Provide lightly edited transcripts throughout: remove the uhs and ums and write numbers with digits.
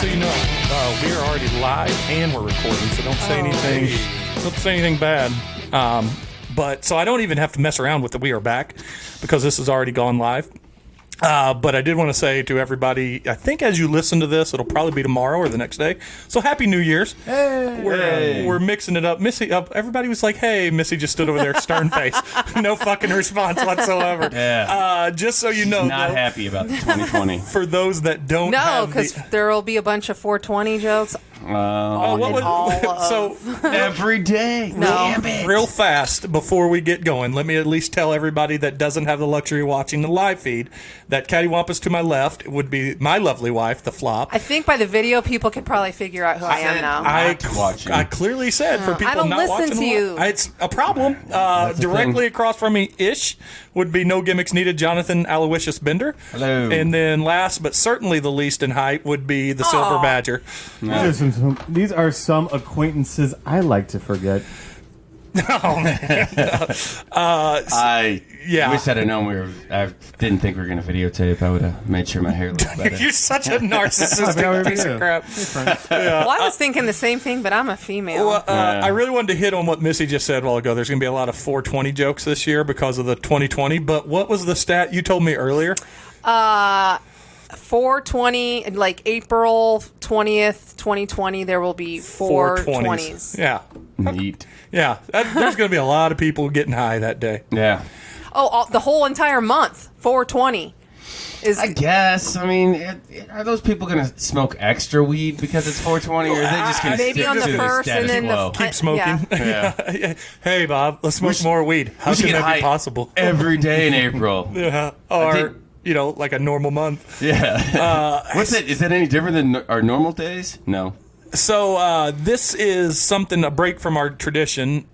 so you know, we are already live and we're recording, so don't say anything. Don't say anything bad. But so I don't even have to mess around with the "we are back" because this has already gone live. But I did want to say to everybody, I think as you listen to this, it'll probably be tomorrow or the next day. So Happy New Year's. Hey. We're mixing it up. Missy, everybody was like, hey, Missy just stood over there, stern face. No fucking response whatsoever. Yeah. Just so you know. Not though, happy about the 2020. For those that don't No, because there will be a bunch of 420 jokes. So every day. No. Damn it. real fast before we get going, let me at least tell everybody that doesn't have the luxury of watching the live feed that Cattywampus to my left would be my lovely wife, the Flop. I think by the video, people can probably figure out who I am now. I clearly said for people I don't not listen watching to you. It's a problem. Directly across from me, ish, would be No Gimmicks Needed, Jonathan Aloysius Bender. Hello. And then last but certainly the least in height would be the Silver Badger. These are some acquaintances I like to forget. Oh, man. I Yeah. wish I'd have known I didn't think we were going to videotape. I would have made sure my hair looked better. You're such a narcissistic piece of crap. Well, I was thinking the same thing, but I'm a female. Well, I really wanted to hit on what Missy just said a while ago. There's going to be a lot of 420 jokes this year because of the 2020. But what was the stat you told me earlier? 420, like April 20th, 2020, there will be 420s. Yeah. Neat. Yeah. There's going to be a lot of people getting high that day. Yeah. Oh, the whole entire month, 420. I guess. I mean, are those people going to smoke extra weed because it's 420, or are they just going to maybe stick on the to first their and status then quo? Keep smoking. Yeah. Hey, Bob, let's smoke more weed. How We should can get that be high possible? every day in April. Yeah. I Or, think- like a normal month. Yeah. What's it? Is that any different than our normal days? No. So this is a break from our tradition.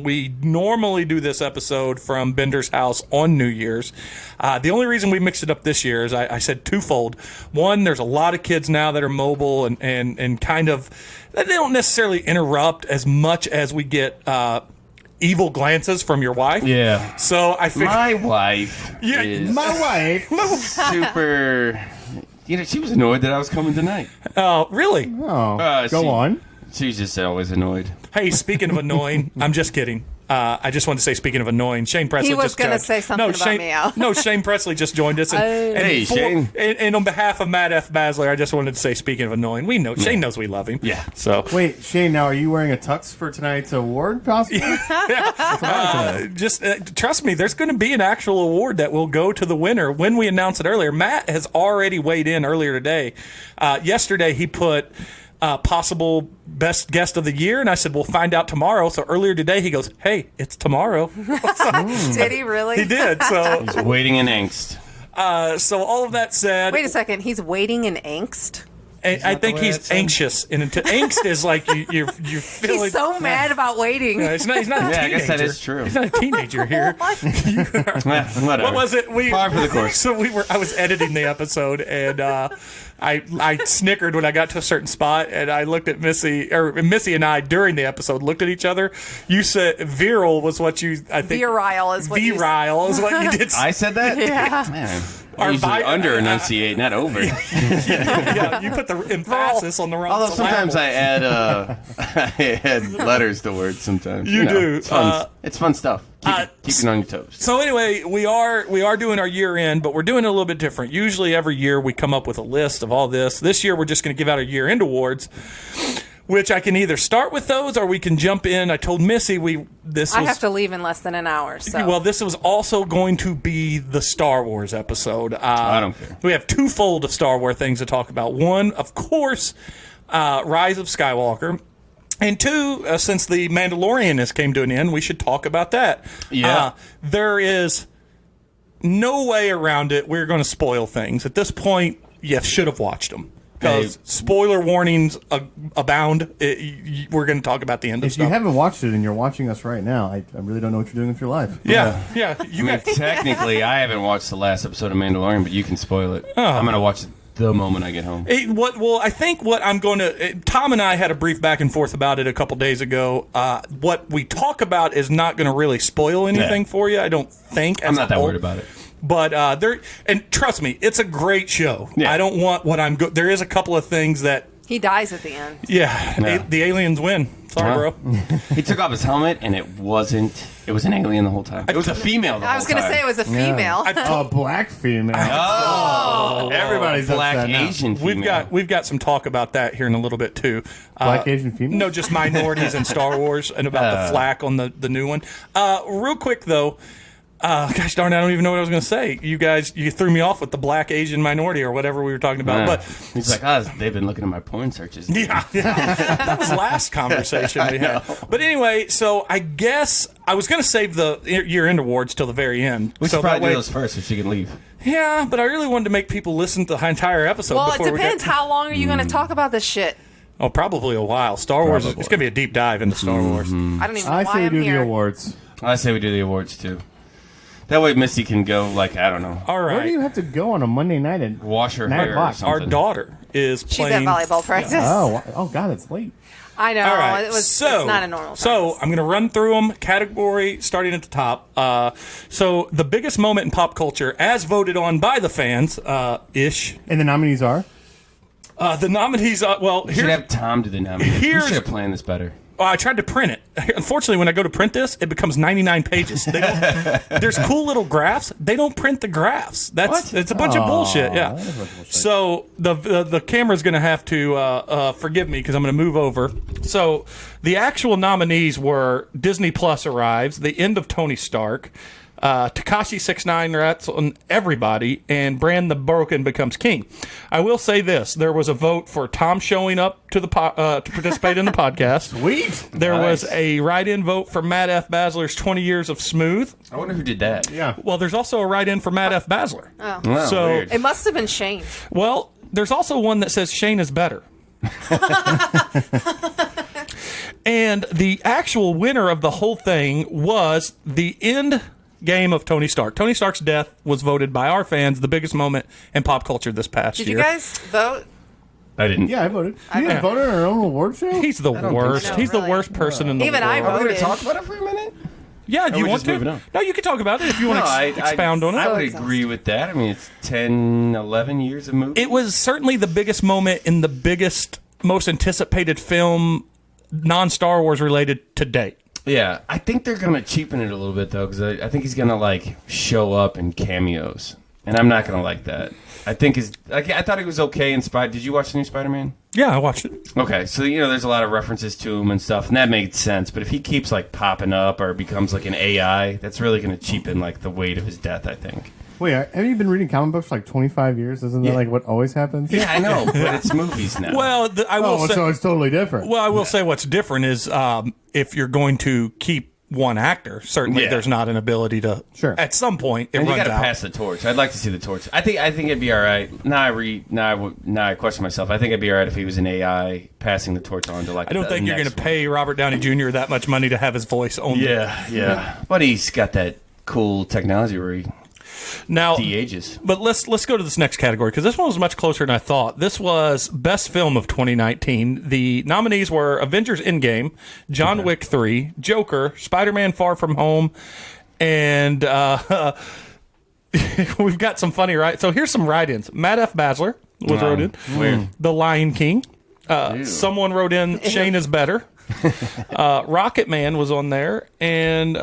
We normally do this episode from Bender's house on New Year's. The only reason we mixed it up this year is I said twofold. One, there's a lot of kids now that are mobile and kind of, they don't necessarily interrupt as much as we get evil glances from your wife. Yeah. So I figured... My wife is My wife. super... she was annoyed that I was coming tonight. Oh, really? Oh, go on. She's just always annoyed. Hey, speaking of annoying, I'm just kidding. I just wanted to say, speaking of annoying, Shane Presley He was just gonna judged. say something about Shane, me, Al. No, Shane Presley just joined us. Hey, Shane. And on behalf of Matt F. Basler, I just wanted to say, speaking of annoying, we know Shane knows we love him. Yeah. So Wait, Shane, now are you wearing a tux for tonight's award, possibly? just trust me, there's going to be an actual award that will go to the winner when we announce it earlier. Matt has already weighed in earlier today. Yesterday, he put... possible best guest of the year, and I said we'll find out tomorrow. So earlier today he goes, hey, it's tomorrow. Did he really? He did. So He's waiting in angst. so all of that said, Wait a second. He's waiting in angst? I think way he's it's in? anxious, and angst is like you're feeling. He's so mad about waiting. He's not a teenager. Yeah, I guess that is true. He's not a teenager here. Whatever. What was it? Par for the course. So I was editing the episode, and I snickered when I got to a certain spot, and I looked at Missy and I during the episode looked at each other. You said virile was what I think. Virile is what you Virile is what you did. I said that? Yeah. Man. Our I usually bio- under enunciate, not over. Yeah, you put the emphasis on the wrong. Although sometimes syllable. I add letters to words sometimes. You do. It's fun, it's fun stuff. Keep it on your toes. So anyway, we are doing our year end, but we're doing it a little bit different. Usually every year we come up with a list of all this. This year we're just going to give out our year end awards, which I can either start with those or we can jump in. I told Missy I have to leave in less than an hour. So. Well, this was also going to be the Star Wars episode. I don't care. We have twofold of Star Wars things to talk about. One, of course, Rise of Skywalker. And two, since The Mandalorian has came to an end, we should talk about that. Yeah. There is no way around it. We're going to spoil things. At this point, you should have watched them. Because spoiler warnings abound. We're going to talk about the end of If stuff. you haven't watched it and you're watching us right now, I really don't know what you're doing with your life. Yeah. Technically, I haven't watched the last episode of Mandalorian, but you can spoil it. I'm going to watch it the moment I get home. I think what I'm going to... Tom and I had a brief back and forth about it a couple days ago. What we talk about is not going to really spoil anything for you, I don't think. I'm not that worried about it. But and trust me, it's a great show. Yeah. I don't want what I'm there is a couple of things that He dies at the end. the aliens win. Sorry, bro. He took off his helmet, and it was an alien the whole time. It was a female the whole time. I was going to say it was a female. A black female. Everybody's black black Asian female. We've got some talk about that here in a little bit too. Black Asian female? No, just minorities in Star Wars and about the flack on the new one. Real quick though, gosh darn, I don't even know what I was going to say. You threw me off with the black Asian minority or whatever we were talking about. But he's like, they've been looking at my porn searches. Yeah, that was last conversation we had. But anyway, so I guess I was going to save the year-end awards till the very end. We should so probably do those first so she can leave. Yeah, but I really wanted to make people listen to the entire episode. Well, before it depends. How long are you going to talk about this shit? Oh, probably a while. Star Wars, it's going to be a deep dive into Star Wars. I don't even know I why say we I'm do here. the awards. I say we do the awards, too. That way Misty can go, like, I don't know, All Where do right. you have to go on a Monday night at wash her 9 hair or o'clock? something. Our daughter is She's playing. at volleyball practice. Oh, God, it's late. I know. All right, It's not a normal So practice. I'm going to run through them category starting at the top. So the biggest moment in pop culture, as voted on by the fans, ish. And the nominees are? The nominees. Well, We should here's. have Tom do the nomination. We Here's- should have planned this better. I tried to print it. Unfortunately, when I go to print this, it becomes 99 pages. There's cool little graphs. They don't print the graphs. It's a bunch of bullshit. Yeah. that is a bunch of bullshit. So the camera's going to have to forgive me because I'm going to move over. So the actual nominees were Disney Plus arrives, the end of Tony Stark, Tekashi 6ix9ine rats on everybody, and Bran the Broken becomes king. I will say this: there was a vote for Tom showing up to the to participate in the podcast. Sweet. There Nice. was a write-in vote for Matt F. Basler's 20 Years of Smooth. I wonder who did that. Yeah. Well, there's also a write-in for Matt F. Basler. Wow, So- weird. It must have been Shane. Well, there's also one that says Shane is better. And the actual winner of the whole thing was the end game of Tony Stark. Tony Stark's death was voted by our fans the biggest moment in pop culture this past Did year. you guys vote? I didn't. Yeah, I voted. You didn't vote on our own award show? He's the don't think worst. so. He's the Really? worst person in the Even I world. Are we going voted. to talk about it for a minute? Yeah, do you we want just moving to? on? No, you can talk about it if you want to expound on it. I would So agree with that. I mean, it's 10, 11 years of movie. It was certainly the biggest moment in the biggest, most anticipated film, non-Star Wars related to date. Yeah, I think they're going to cheapen it a little bit, though, because I think he's going to, like, show up in cameos. And I'm not going to like that. I think I thought he was okay in Spider. Did you watch the new Spider-Man? Yeah, I watched it. Okay, so, there's a lot of references to him and stuff, and that made sense. But if he keeps, like, popping up or becomes, like, an AI, that's really going to cheapen, like, the weight of his death, I think. Wait, have you been reading comic books for like 25 years? Isn't that Yeah. like what always happens? Yeah, I know, but it's movies now. Well, I will Oh, say. so it's totally different. Well, I will say what's different is if you're going to keep one actor, certainly Yeah. there's not an ability to. Sure. At some point, it And you runs got to out. pass the torch. I'd like to see the torch. I think it'd be all right. Now I question myself. I think it'd be all right if he was an AI passing the torch on to like. I don't think you're going to pay Robert Downey Jr. that much money to have his voice on. Yeah. But he's got that cool technology where he Now, de-ages. but let's go to this next category because this one was much closer than I thought. This was Best Film of 2019. The nominees were Avengers: Endgame, John Wick 3, Joker, Spider-Man: Far From Home, and we've got some funny So here's some write-ins. Matt F. Basler was wrote in. Weird. The Lion King. Someone wrote in Shane is better. Rocket Man was on there, and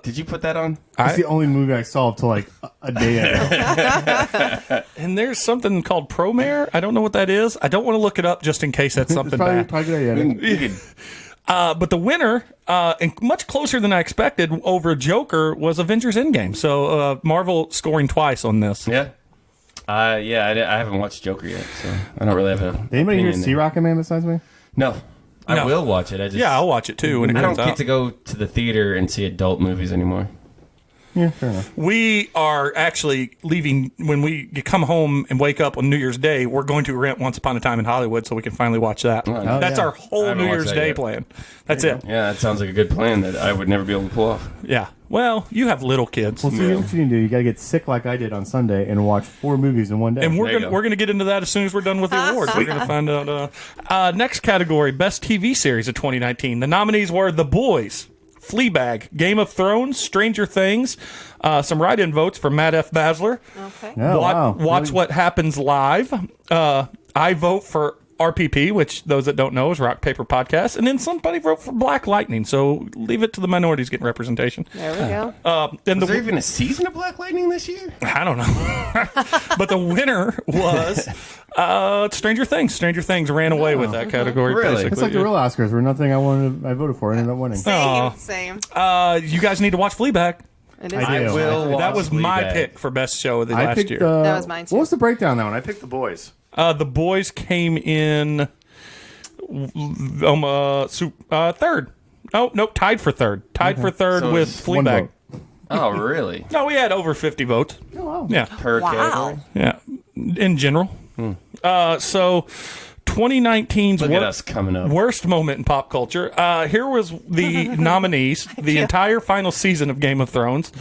Did you put that on? It's the only movie I saw till like a day ago. and there's something called Promare. I don't know what that is. I don't want to look it up just in case that's It's something probably, bad. probably a good idea. You could- But the winner, and much closer than I expected over Joker, was Avengers: Endgame. So Marvel scoring twice on this. yeah. I haven't watched Joker yet, so I don't really have a. Did anybody here opinion see there. Rocket Man besides me? No. I No. will watch it. Yeah, I'll watch it too when it I comes don't out. get to go to the theater and see adult movies anymore. Yeah, fair enough. We are actually leaving when we come home and wake up on New Year's Day. We're going to rent Once Upon a Time in Hollywood so we can finally watch that. Oh, That's yeah. our I whole haven't New watched Year's that Day yet. plan. That's it. Yeah, that sounds like a good plan that I would never be able to pull off. Yeah. Well, you have little kids. Well, so you know what you need to do? You got to get sick like I did on Sunday and watch 4 movies in one day. And There you go. we're gonna get into that as soon as we're done with the awards. We're gonna find out. Next category: Best TV Series of 2019. The nominees were The Boys, Fleabag, Game of Thrones, Stranger Things, some write-in votes for Matt F. Basler. Okay. Oh, wow. Watch Really? What Happens Live. I vote for RPP, which those that don't know is Rock Paper Podcast, and then somebody wrote for Black Lightning. So leave it to the minorities getting representation. There we go. And Was there even a season of Black Lightning this year? I don't know, but the winner was Stranger Things. Stranger Things ran away with that category. Really? Basically. It's like the real Oscars, where nothing I voted for ended up winning. Same. You guys need to watch Fleabag. It is. I do. will. That was my Fleabag. pick for best show of the I last picked year. That was mine, too. What was the breakdown that one? I picked The Boys. The boys came in third. Oh, no, tied for third. Tied for third So with it's one Fleabag. vote. Oh, really? No, we had over 50 votes. Oh, wow. Yeah, Per Wow. category? yeah. In general. So 2019's Look at us coming up. worst moment in pop culture. Here was the nominees, the entire final season of Game of Thrones.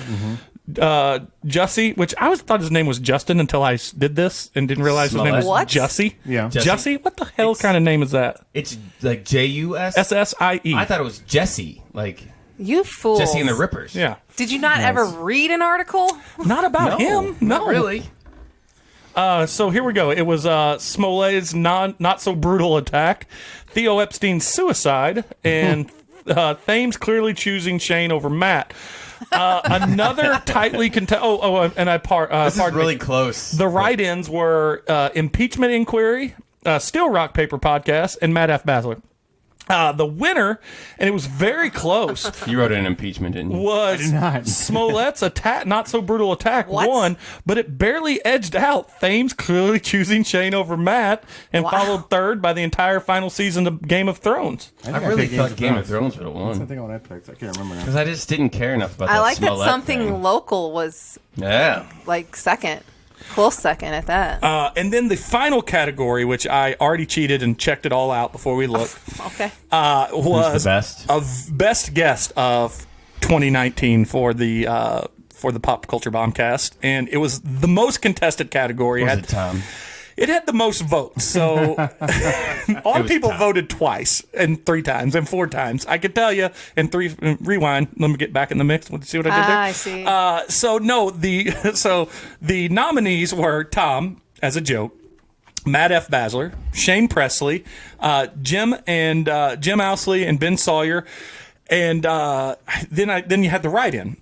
Jussie, which I always thought his name was Justin until I did this and didn't realize his name was What? Jussie. Yeah. Jussie? What the hell kind of name is that? It's like J-U-S? SSIE. I thought it was Jesse. Like You fools. Jesse and the Rippers. Yeah. Did you not ever read an article? Not about him. No. Not really. So here we go. It was Smollett's not so brutal attack, Theo Epstein's suicide, and Thames clearly choosing Shane over Matt. Another tightly contested. This is really close. The write-ins were Impeachment Inquiry, Still Rock Paper Podcast, and Matt F. Basler. The winner, and it was very close, You wrote an impeachment, didn't you? was not. Smollett's attack, not so brutal attack, What? won, but it barely edged out Thames clearly choosing Shane over Matt, and Wow. followed third by the entire final season of Game of Thrones. I really picked thought Game of Thrones would have That's the won. thing what I picked. I can't remember now. Because I just didn't care enough about that I like that Smollett something thing. local was Yeah. like second. Close second at that. And then the final category, which I already cheated and checked it all out before we looked, Okay. was Who's the best? of best guest of 2019 for the Pop Culture Bombcast, and it was the most contested category. Was Had- it Tom? It had the most votes, so all people voted twice and 3 times and 4 times. I could tell you, and rewind. Let me get back in the mix. See what I did there? I see. So the nominees were Tom as a joke, Matt F. Basler, Shane Presley, Jim Owsley, and Ben Sawyer, and then you had the write-in.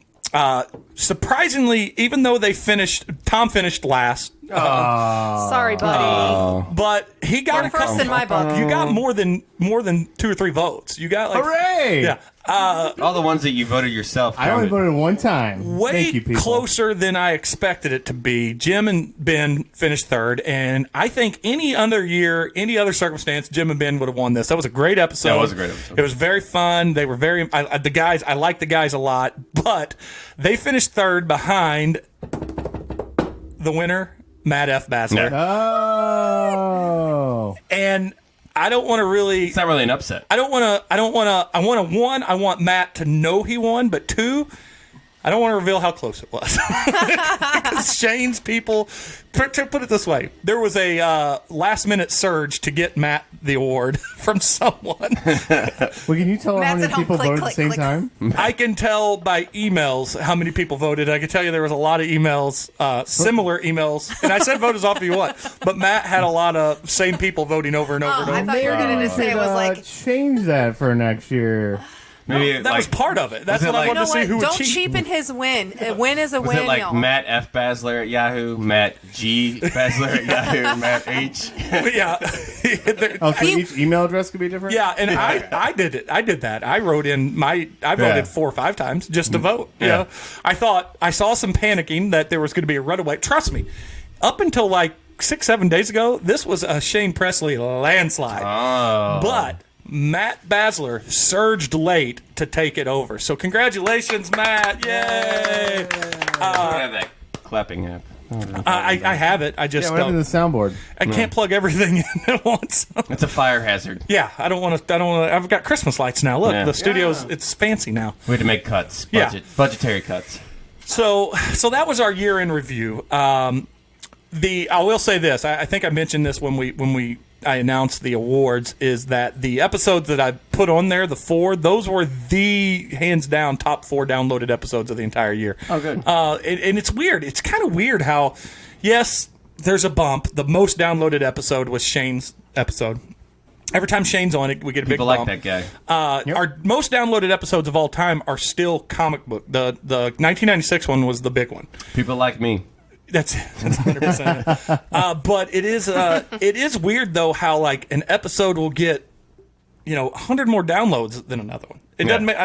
Surprisingly, even though Tom finished last. Sorry, buddy. But he got You're first in my book. You got more than 2 or 3 votes. You got like Hooray! yeah, All the ones that you voted yourself. I only counted. voted one time. way Thank you, people. closer than I expected it to be. Jim and Ben finished third, and I think any other year, any other circumstance, Jim and Ben would have won this. That was a great episode. That was a great episode. It was very fun. They were very the guys. I like the guys a lot, but they finished third behind the winner, Matt F. Basler, Oh. and I don't want to really. It's not really an upset. I want Matt to know he won, but 2, I don't want to reveal how close it was. Because Shane's people, to put it this way, there was a last-minute surge to get Matt the award from someone. Well, can you tell how Matt's many at home. people Click, voted click, at the same click. time? I can tell by emails how many people voted. I can tell you there was a lot of emails, similar emails, and I said vote as often as you want, but Matt had a lot of same people voting over and over and Oh, I over. thought you were going to just say it was like, change that for next year. Maybe That was part of it. That's was it what I like- wanted you know to see what? who would Don't cheat. cheapen his win. A win is a Was win. it like y'all. Matt F. Basler at Yahoo, Matt G. Basler at Yahoo, Matt H? Yeah. Oh, so each email address could be different? Yeah, and I did it. I did that. I wrote in I voted Yeah. 4 or 5 times just to vote. You Yeah. know? I saw some panicking that there was going to be a runaway. Trust me, up until like 6-7 days ago, this was a Shane Presley landslide. Oh. But Matt Basler surged late to take it over. So congratulations, Matt! Yay! I have that clapping app. I have it. I just Yeah, whatever the soundboard. I can't plug everything in at once. It's a fire hazard. Yeah, I don't want to. I've got Christmas lights now. Look, Yeah. the studio's it's fancy now. We had to make cuts. Yeah. Budgetary cuts. So that was our year in review. I will say this. I think I mentioned this when we I announced the awards is that the episodes that I put on there, the 4, those were the hands down top 4 downloaded episodes of the entire year. Oh, good. And it's weird. It's kind of weird how, yes, there's a bump. The most downloaded episode was Shane's episode. Every time Shane's on it, we get a People big like bump. that guy. Our most downloaded episodes of all time are still comic book. The 1996 one was the big one. People like me. That's 100%. But it is weird though how like an episode will get 100 more downloads than another one. It doesn't make.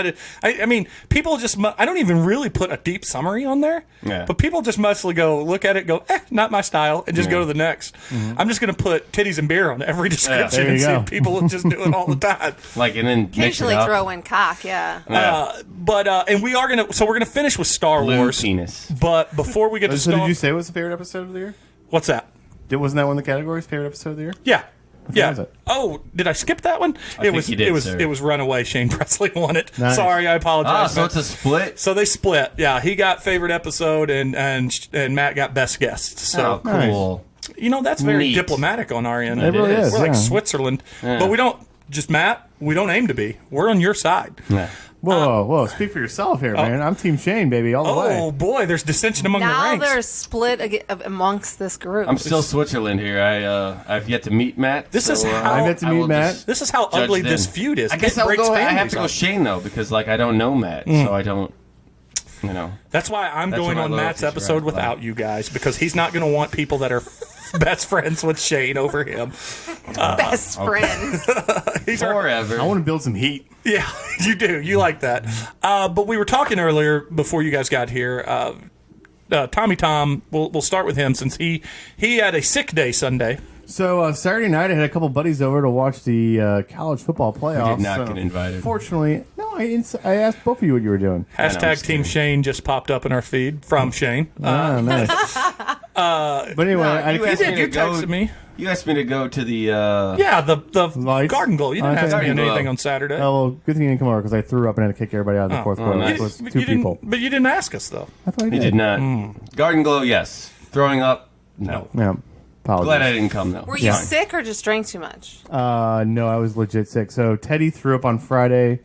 I mean, people just. I don't even really put a deep summary on there. Yeah. But people just mostly go look at it, go, not my style, and just go to the next. I'm just going to put titties and beer on every description There and you see go. if people will just do it all the time. Like, and then mix it Occasionally up. throw in cock, yeah. And we are gonna. So we're gonna finish with Star Blue Wars. penis. But before we get to So Star, did you say it was the favorite episode of the year? what's that? Wasn't that one of the categories? Favorite episode of the year? Yeah. Yeah. was it? Oh, did I skip that one? think you did, it was sir. it was Runaway. Shane Presley won it. Nice. Sorry, I apologize. So Matt. it's a split? So they split. Yeah, he got favorite episode, and Matt got best guest. So Oh, cool. that's very Neat. diplomatic on our end. It really is, We're like yeah. Switzerland, but we don't. Just Matt, we don't aim to be. We're on your side. Yeah. Whoa. Speak for yourself here, man. I'm Team Shane, baby, all the way. Oh boy, there's dissension among the Now ranks. they're split amongst this group. I'm still Switzerland here. I've yet to meet Matt. This is how- I've yet to I meet will Matt. just This is how judge ugly them. this feud is. I guess It I'll breaks go. I have families to go up. Shane though because I don't know Matt, so I don't. That's why I'm That's going where on my Matt's loyalties episode are. without you guys because he's not going to want people that are best friends with Shane over him. Best friends. Forever. I want to build some heat. Yeah, you do. You like that. But we were talking earlier before you guys got here. Tommy Tom, we'll start with him since he had a sick day Sunday. So Saturday night, I had a couple buddies over to watch the college football playoffs. did not so get invited. Fortunately, no. I asked both of you what you were doing. I'm Hashtag just Team kidding. Shane just popped up in our feed from Shane. Nice. But anyway, No, I you asked me you to go. texted me. You asked me to go to the. Yeah, the Lights? Garden Glow. You didn't Okay. ask me Garden Glow. anything on Saturday. Oh, well, good thing you didn't come over because I threw up and had to kick everybody out in the fourth quarter. nice. It was But two you didn't- people. But you didn't ask us though. I thought He did not. Garden Glow, yes. Throwing up, no. Yeah. Apologies. Glad I didn't come though. Were you Yeah. sick or just drank too much? No, I was legit sick. So Teddy threw up on Friday.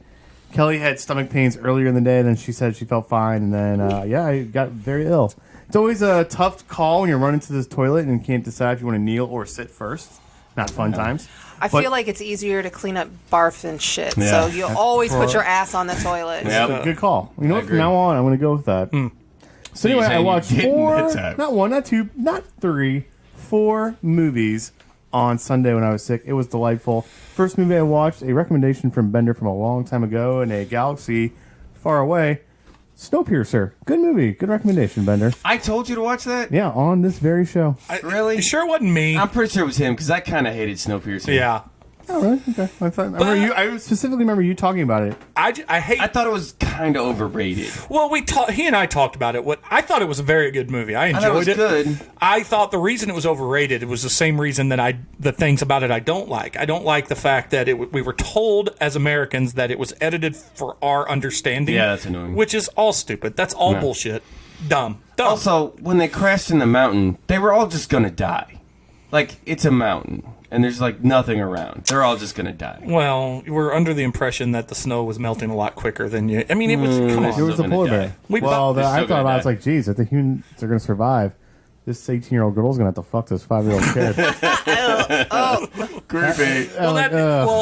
Kelly had stomach pains earlier in the day, then she said she felt fine, and then I got very ill. It's always a tough call when you're running to the toilet and can't decide if you want to kneel or sit first. Not fun times. I But- feel like it's easier to clean up barf than shit. Yeah. So you always put your ass on the toilet. Yep. Good call. You know what? From agree. now on, I'm going to go with that. So you're anyway, I saying you watched didn't four, that time. not one, not two, not three, 4 movies on Sunday when I was sick. It was delightful. First movie I watched, a recommendation from Bender from a long time ago in a galaxy far away, Snowpiercer. Good movie. Good recommendation, Bender. I told you to watch that? Yeah, on this very show. Really? You sure it wasn't me? I'm pretty sure it was him because I kind of hated Snowpiercer. Yeah. Oh, really? Okay. I specifically remember you talking about it. I hate. I thought it was kind of overrated. Well, he and I talked about it. I thought it was a very good movie. I enjoyed thought it was it. good. I thought the reason it was overrated, it was the same reason that the things about it I don't like. I don't like the fact that we were told as Americans that it was edited for our understanding. Yeah, that's annoying. Which is all stupid. That's all bullshit. Dumb. Also, when they crashed in the mountain, they were all just going to die. Like, it's a mountain, and there's, like, nothing around. They're all just going to die. Well, we're under the impression that the snow was melting a lot quicker than you. I mean, it was. Come It on. was the gonna polar die. bear. We Well, thought- I still thought gonna I was die. like, geez, I think humans are going to survive. This 18-year-old girl's going to have to fuck this 5-year-old kid. Creepy. Well,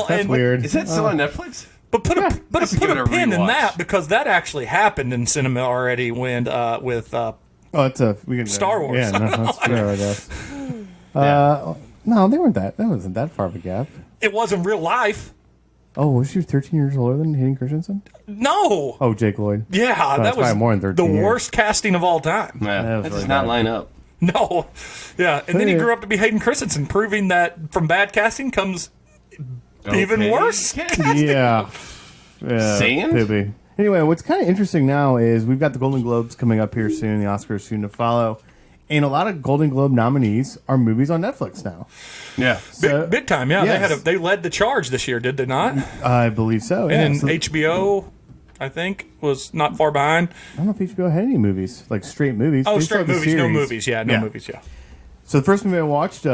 That's and- weird. Is that still on Netflix? But put a Let's give it a pin in rewatch. that because that actually happened in cinema already when with We can, Star Wars. Yeah, no, that's true, I guess. No, they weren't that. That wasn't that far of a gap. it was in real life. Oh, was she 13 years older than Hayden Christensen? No. Oh, Jake Lloyd. Yeah, that's that was probably more than 13 the years. worst casting of all time. Yeah, That was that does really not bad. line up. No. Yeah, and then he Hey. grew up to be Hayden Christensen, proving that from bad casting comes even Okay. worse. Yeah. Sand? Could be. Anyway, what's kind of interesting now is we've got the Golden Globes coming up here soon, the Oscars soon to follow, and a lot of Golden Globe nominees are movies on Netflix now. Yeah. So, Big time, yeah. yes. They led the charge this year, did they not? I believe so. Yeah. And So- HBO, I think, was not far behind. I don't know if HBO had any movies, like straight movies. Oh, They straight still have the movies, no series. movies, yeah, no movies, yeah. So the first movie I watched,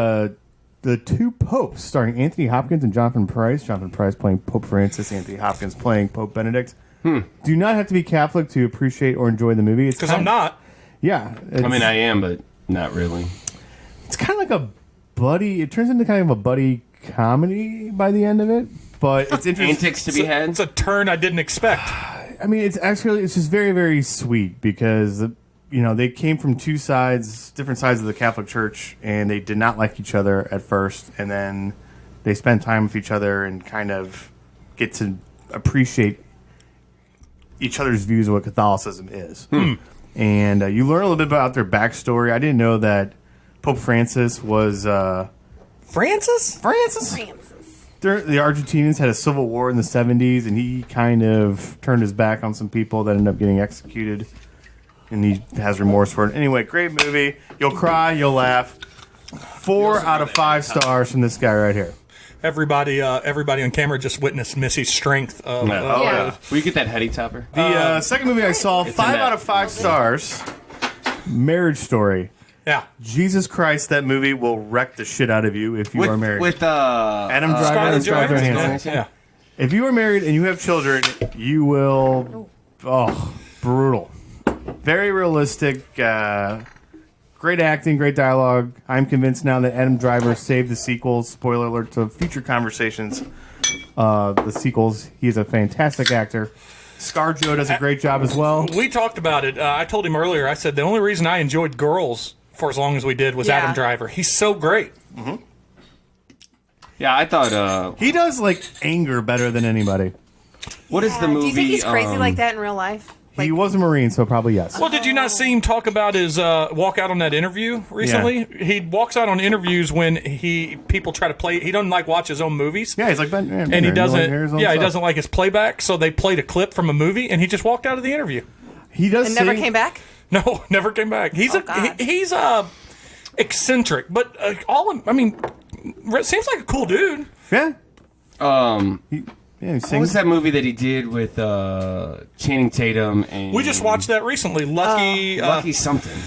The Two Popes, starring Anthony Hopkins and Jonathan Pryce. Jonathan Pryce playing Pope Francis, Anthony Hopkins playing Pope Benedict. Do not have to be Catholic to appreciate or enjoy the movie. Because I'm not. Yeah. I mean, I am, but not really. It's kind of like a buddy. It turns into kind of a buddy comedy by the end of it. But it's interesting. Antics to be had. It's a turn I didn't expect. I mean, it's just very, very sweet because, they came from two sides, different sides of the Catholic Church, and they did not like each other at first. And then they spend time with each other and kind of get to appreciate each other's views of what Catholicism is. And you learn a little bit about their backstory. I didn't know that Pope Francis was... Francis? The Argentinians had a civil war in the 70s, and he kind of turned his back on some people that ended up getting executed. And he has remorse for it. Anyway, great movie. You'll cry, you'll laugh. 4 out of 5 stars from this guy right here. Everybody on camera just witnessed Missy's strength. Yeah. Will you get that heady topper? The second movie I saw, 5 out of 5 stars. Marriage Story. Yeah. Jesus Christ, that movie will wreck the shit out of you if you are married. With Adam Driver and Scarlett Johansson. Yeah. If you are married and you have children, you will... Oh, brutal. Very realistic. Great acting, great dialogue. I'm convinced now that Adam Driver saved the sequels. Spoiler alert to future conversations. The sequels. He's a fantastic actor. ScarJo does a great job as well. We talked about it. I told him earlier, I said the only reason I enjoyed Girls for as long as we did was Adam Driver. He's so great. Yeah, I thought... He does, anger better than anybody. what is the movie... Do you think he's crazy like that in real life? He was a Marine, so probably yes. Well, did you not see him talk about his walk out on that interview recently? Yeah. He walks out on interviews when people try to play. He doesn't watch his own movies. Yeah, he's like Ben. And he doesn't. He doesn't like his playback. So they played a clip from a movie, and he just walked out of the interview. He does. And never came back? No, never came back. He's he's eccentric, but seems like a cool dude. Yeah. He What sings. was that movie that he did with Channing Tatum and... We just watched that recently. Lucky something.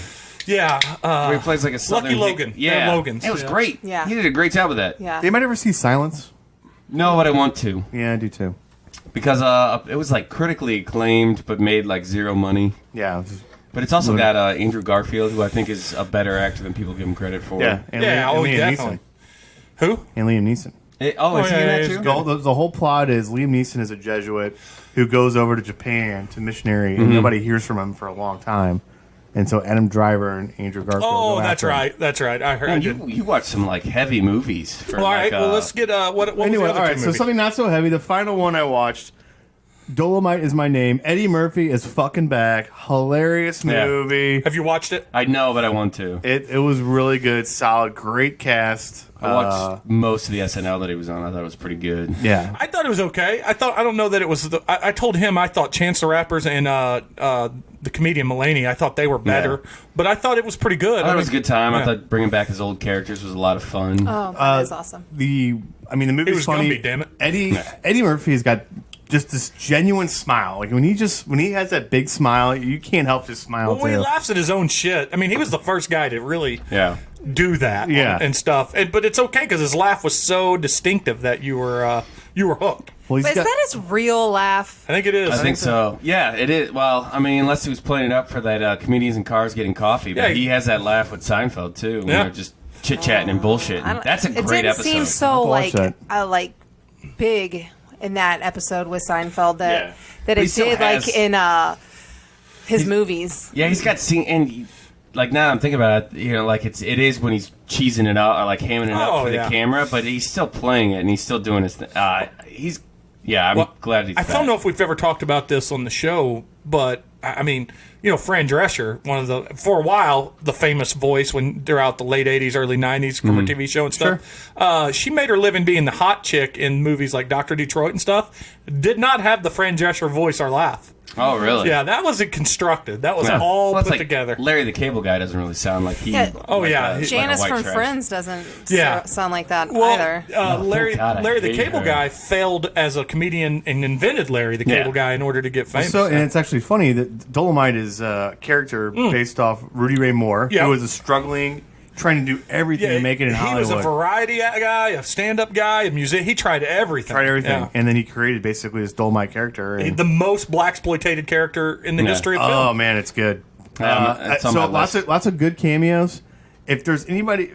Yeah. Where he plays like a southern... Lucky Logan. Yeah. Logan's. It was great. Yeah. He did a great job with that. Yeah. You might ever see Silence? No, but I want to. Yeah, I do too. Because it was critically acclaimed, but made zero money. Yeah. But it's also got Andrew Garfield, who I think is a better actor than people give him credit for. Yeah. And Liam definitely. Neeson. Who? And Liam Neeson. Is he in that he's too? good. The whole plot is Liam Neeson is a Jesuit who goes over to Japan to missionary, and nobody hears from him for a long time. And so Adam Driver and Andrew Garfield. Oh, go that's after him. right. That's right. I heard. Man, you watch some heavy movies. For, All right. Well, let's get what Anyway, was the other all right. two So movies? something not so heavy. The final one I watched. Dolomite Is My Name. Eddie Murphy is fucking back. Hilarious movie. Have you watched it? I know, but I want to. It was really good, solid, great cast. I watched most of the SNL that he was on. I thought it was pretty good. Yeah. I thought it was okay. I don't know that it was. I told him I thought Chance the Rappers and the comedian Mulaney. I thought they were better, but I thought it was pretty good. I thought it was a good time. Yeah. I thought bringing back his old characters was a lot of fun. Oh, that is awesome. The movie's It was funny. Gumby, damn it. Eddie Murphy's got just this genuine smile. When he has that big smile, you can't help just smile Well, when he too. laughs at his own shit. I mean, he was the first guy to really Yeah. do that and stuff. But it's okay because his laugh was so distinctive that you were hooked. Well, But is that his real laugh? I think it is. I think so. Yeah, it is. Well, unless he was playing it up for that comedians in cars getting coffee. But Yeah. he has that laugh with Seinfeld, too. When Yeah. they're just chit-chatting and bullshitting. That's a great It didn't episode. seem so watch that. big in that episode with Seinfeld Yeah. that But he it still did has- in his movies. Yeah, he's got scene... And now I'm thinking about it, it is when he's cheesing it out or hamming it up for the camera, but he's still playing it and he's still doing his thing. I'm glad he's back. I don't know if we've ever talked about this on the show, but I mean, Fran Drescher, for a while, the famous voice throughout the late 80s, early 90s from her TV show and stuff. Sure. She made her living being the hot chick in movies like Dr. Detroit and stuff. Did not have the Fran Drescher voice or laugh. Oh, really? Yeah, that wasn't constructed. That was all Well, it's put together. Larry the Cable Guy doesn't really sound like he... Yeah. Oh, like yeah. Janice white from trash. Friends doesn't sound like that Well, either. Larry God, I the hate Cable her. Guy failed as a comedian and invented Larry the Cable Guy in order to get famous. So, and it's actually funny that Dolomite is a character based off Rudy Ray Moore, Yeah. who was a struggling trying to do everything to make it in Hollywood. He was a variety guy, a stand-up guy, a musician. He tried everything. Yeah. And then he created basically this Dolomite character. And the most blaxploitated character in the history of film. Oh man, it's good. So lots of good cameos. If there's anybody,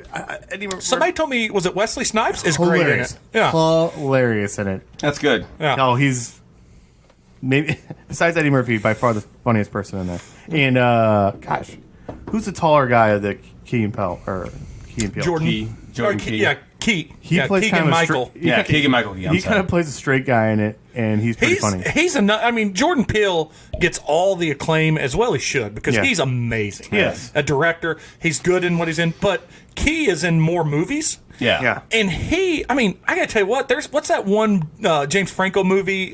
somebody told me, was it Wesley Snipes? Is hilarious. Great in it. Yeah, hilarious in it. That's good. Yeah. No, he's maybe besides Eddie Murphy, by far the funniest person in there. And gosh, who's the taller guy of the Key and Peele? Jordan Key. Yeah, Key. He plays Keegan kind of Michael. Keegan-Michael Key. He kind of plays a straight guy in it, and he's pretty funny. Jordan Peele gets all the acclaim as well he should because he's amazing. Yes. A director. He's good in what he's in, but Key is in more movies. Yeah. And I gotta tell you what, what's that one James Franco movie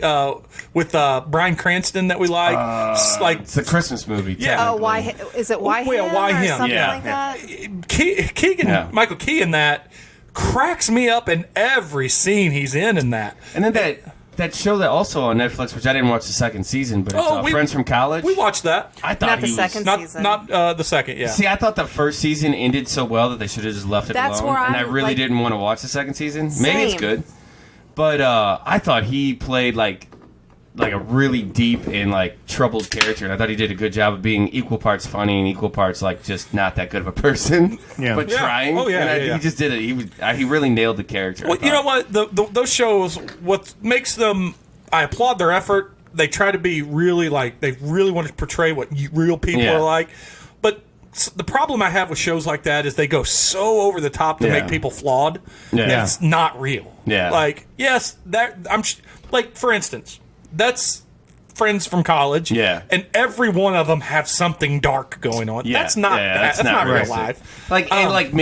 with Bryan Cranston that we like? It's a Christmas movie. Yeah. Why is it Why Him? Why or Him? Something Yeah. like that. Michael Key in that cracks me up in every scene he's in that. And then that show that also on Netflix, which I didn't watch the second season, but it's Friends from College. We watched that. I thought Not the he second was season. Not the second. Yeah. See, I thought the first season ended so well that they should have just left it That's alone, where and I I'm, really like- didn't want to watch the second season. Maybe it's Same. good, but I thought he played like a really deep and like troubled character, and I thought he did a good job of being equal parts funny and equal parts like just not that good of a person, but Yeah. trying. Oh, yeah, and yeah. He just did it. He really nailed the character. Well, you know what? Those shows, what makes them, I applaud their effort. They try to be really they really want to portray what real people are like. But the problem I have with shows like that is they go so over the top to make people flawed. Yeah. It's not real. Yeah. Yes, for instance, that's Friends from College. Yeah. And every one of them have something dark going on. Yeah. That's not that's not real realistic. life.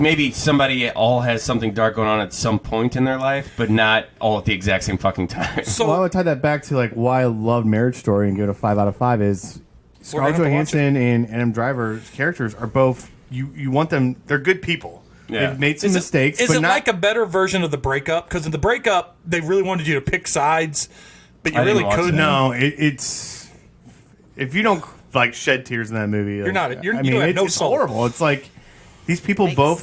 Maybe somebody all has something dark going on at some point in their life, but not all at the exact same fucking time. So Well, I would tie that back to why I love Marriage Story and give it a 5 out of 5 is Scarlett gonna have to watch Johansson and Adam Driver's characters are both you want them. They're good people. Yeah. They've made some mistakes. Is but it not, like a better version of The Breakup? Because in The Breakup, they really wanted you to pick sides, but you I didn't really watch couldn't. No, it's if you don't shed tears in that movie, You're not- you have it's, no it's soul. horrible. It's like these people both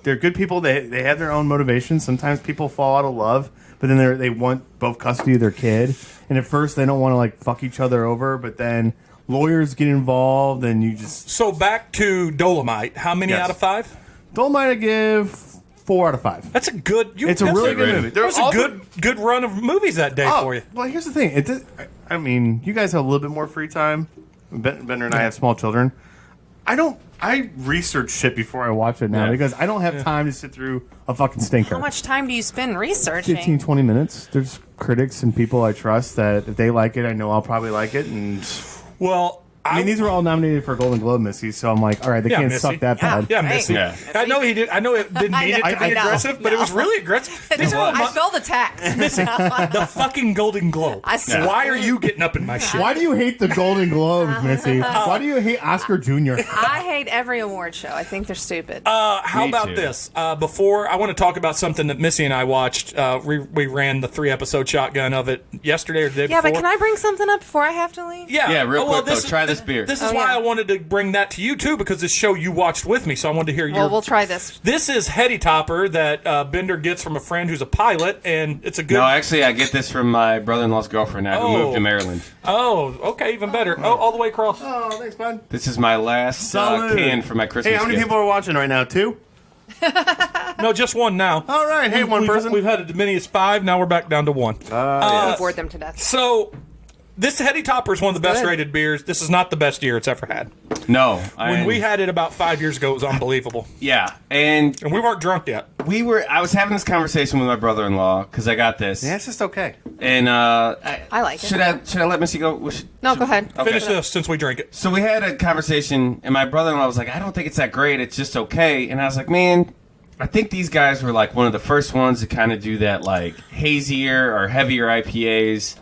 they're good people. They have their own motivations. Sometimes people fall out of love, but then they want both custody of their kid. And at first, they don't want to fuck each other over, but then lawyers get involved, and you just So back to Dolomite. How many Yes. out of 5? Dolomite. I give 4 out of 5. That's a good. It's a really good movie. That was a good run of movies that day for you. Well, here's the thing. You guys have a little bit more free time. Bender and I have small children. I research shit before I watch it now because I don't have time to sit through a fucking stinker. How much time do you spend researching? 15, 20 minutes. There's critics and people I trust that if they like it, I know I'll probably like it. And Well, I mean, these were all nominated for a Golden Globe, Missy. So I'm like, all right, they can't Missy. suck that bad. Yeah, Right. Missy. Yeah. I know he did. I know it didn't need it to be I know. aggressive, but it was really aggressive. These are all I felt the tax. the fucking Golden Globe. I see. Why are you getting up in my shit? Why do you hate the Golden Globes, Missy? Why do you hate Oscar Jr.? I hate every award show. I think they're stupid. How Me about too. this? Before I want to talk about something that Missy and I watched. We ran the 3-episode shotgun of it yesterday or the day yeah, before. but can I bring something up before I have to leave? Yeah, real Oh, well, quick, though, try this beer. This is Oh, why yeah. I wanted to bring that to you too, because this show you watched with me, so I wanted to hear your. Well, we'll try this. This is Hetty Topper that Bender gets from a friend who's a pilot, and it's a good. No, actually, I get this from my brother-in-law's girlfriend now, who moved to Maryland. Oh, okay, even better. Oh, all the way across. Oh, thanks, bud. This is my last Salud. can for my Christmas Hey, how many gift. people are watching right now? 2? No, just one now. All right. Hey, one person. We've had as many as 5. Now we're back down to 1. I bored them to death. So, this Hetty Topper is one of the best good. rated beers. This is not the best year it's ever had. No. When we had it about 5 years ago, it was unbelievable. Yeah, and And we weren't drunk yet. I was having this conversation with my brother-in-law, because I got this. Yeah, it's just okay. And I like it. Should I let Missy go? No, go ahead. Okay. Finish this since we drink it. So we had a conversation, and my brother-in-law was like, I don't think it's that great. It's just okay. And I was like, man, I think these guys were like one of the first ones to kind of do that, like hazier or heavier IPAs,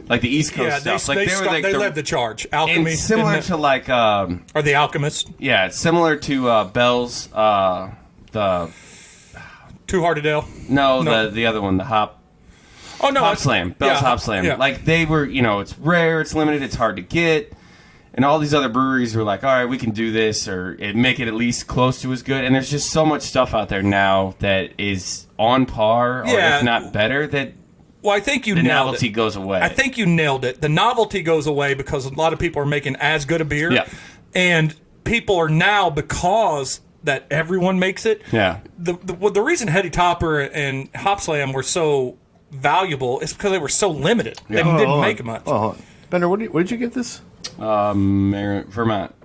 like the East Coast Yeah, stuff. Like they led the charge. Alchemy. and similar isn't it? to like, Or the Alchemist. yeah, it's similar to Bell's, the Too Hard to Tell. No. the other one, the Hop Oh, no. Hop Slam, Bell's Hop Slam. Yeah. Like they were, it's rare, it's limited, it's hard to get. And all these other breweries were like, all right, we can do this or make it at least close to as good. And there's just so much stuff out there now that is on par or if not better that I think you the nailed novelty it. goes away. I think you nailed it. The novelty goes away because a lot of people are making as good a beer. Yeah. And people are now, because that everyone makes it. Yeah. The reason Heady Topper and Hop Slam were so valuable is because they were so limited. They didn't make much. Oh, Bender, what did you get this? Vermont.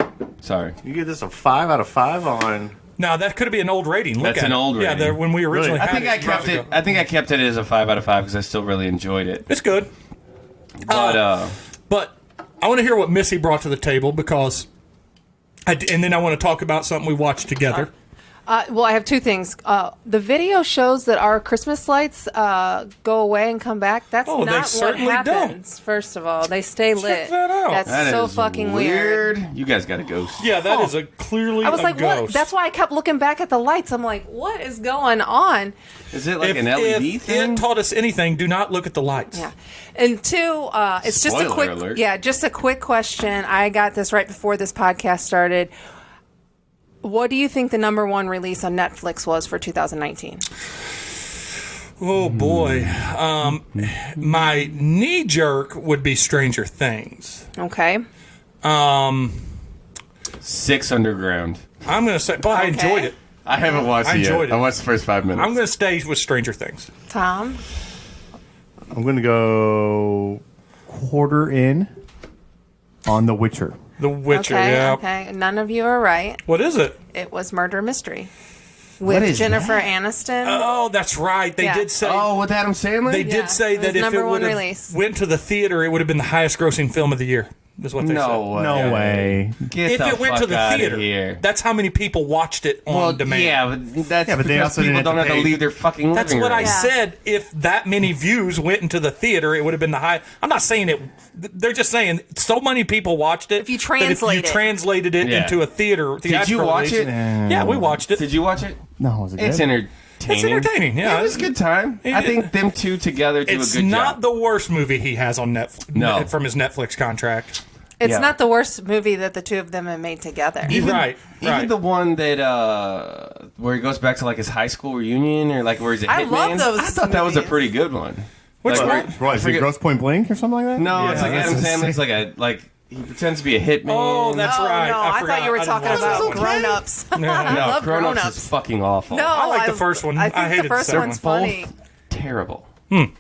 Sorry. You get this a 5 out of 5 on. Now that could be an old rating. Look That's at an it. old rating. Yeah, when we originally I had think it. I kept it. I think I kept it as a 5 out of 5 because I still really enjoyed it. It's good. But But I want to hear what Missy brought to the table because, and then I want to talk about something we watched together. Well, I have two things. The video shows that our Christmas lights go away and come back. That's Oh, they not what certainly happens. First of all, they stay lit. that out. That's that so is fucking weird. You guys got a ghost. Yeah, that is a clearly I was a like, ghost. what? That's why I kept looking back at the lights. I'm like, what is going on? Is it like If an LED it thing? taught us anything, do not look at the lights. Yeah. And two, it's just a Spoiler quick, alert. just a quick question. I got this right before this podcast started. What do you think the number one release on Netflix was for 2019? Oh boy, my knee jerk would be Stranger Things. Okay. 6 Underground. I'm going to say, but I enjoyed it. I haven't watched I it yet. enjoyed it. I watched the first 5 minutes. I'm going to stay with Stranger Things. Tom? I'm going to go quarter in on The Witcher. The Witcher, Okay, yeah. okay. None of you are right. What is it? It was Murder Mystery. What With is Jennifer that? Aniston. Oh, that's right. They Yeah. did say. Oh, with Adam Sandler? They Yeah, did say it that was if number it one would release. have went to the theater, it would have been the highest grossing film of the year. Is what they No said. way. No way. Get If the it went fuck to the outta theater, here. that's how many people watched it on demand. Yeah, but that's but they because also people didn't don't have have to to pay. leave their fucking That's living what I room. Yeah. said. If that many views went into the theater, it would have been the high. I'm not saying it. They're just saying so many people watched it. If you that translate if you it. translated it Yeah. into a theater, Did you watch it? Yeah, we watched it. Did you watch it? No, was it good? It's entertaining. It's entertaining. Yeah, It was a good time. I think them two together do It's a good not job. the worst movie he has on Netflix. No. From his Netflix contract. It's Yeah. not the worst movie that the two of them have made together. Right. Even the one that where he goes back to like his high school reunion or like where he's a I hitman. love those I thought that was a movies. pretty good one. Which Like, one? What, is it forget- Gross Point Blank or something like that? No, it's Yeah, like that's Adam insane. Sandler's like he pretends to be a hitman. Oh, that's Oh, right. no, I forgot. thought you were I didn't talking watch about that one. grown-ups. I no, love Grown Ups grown-ups. is fucking awful. No, I like the first one. I think I hated the the first second one's one. funny. Terrible.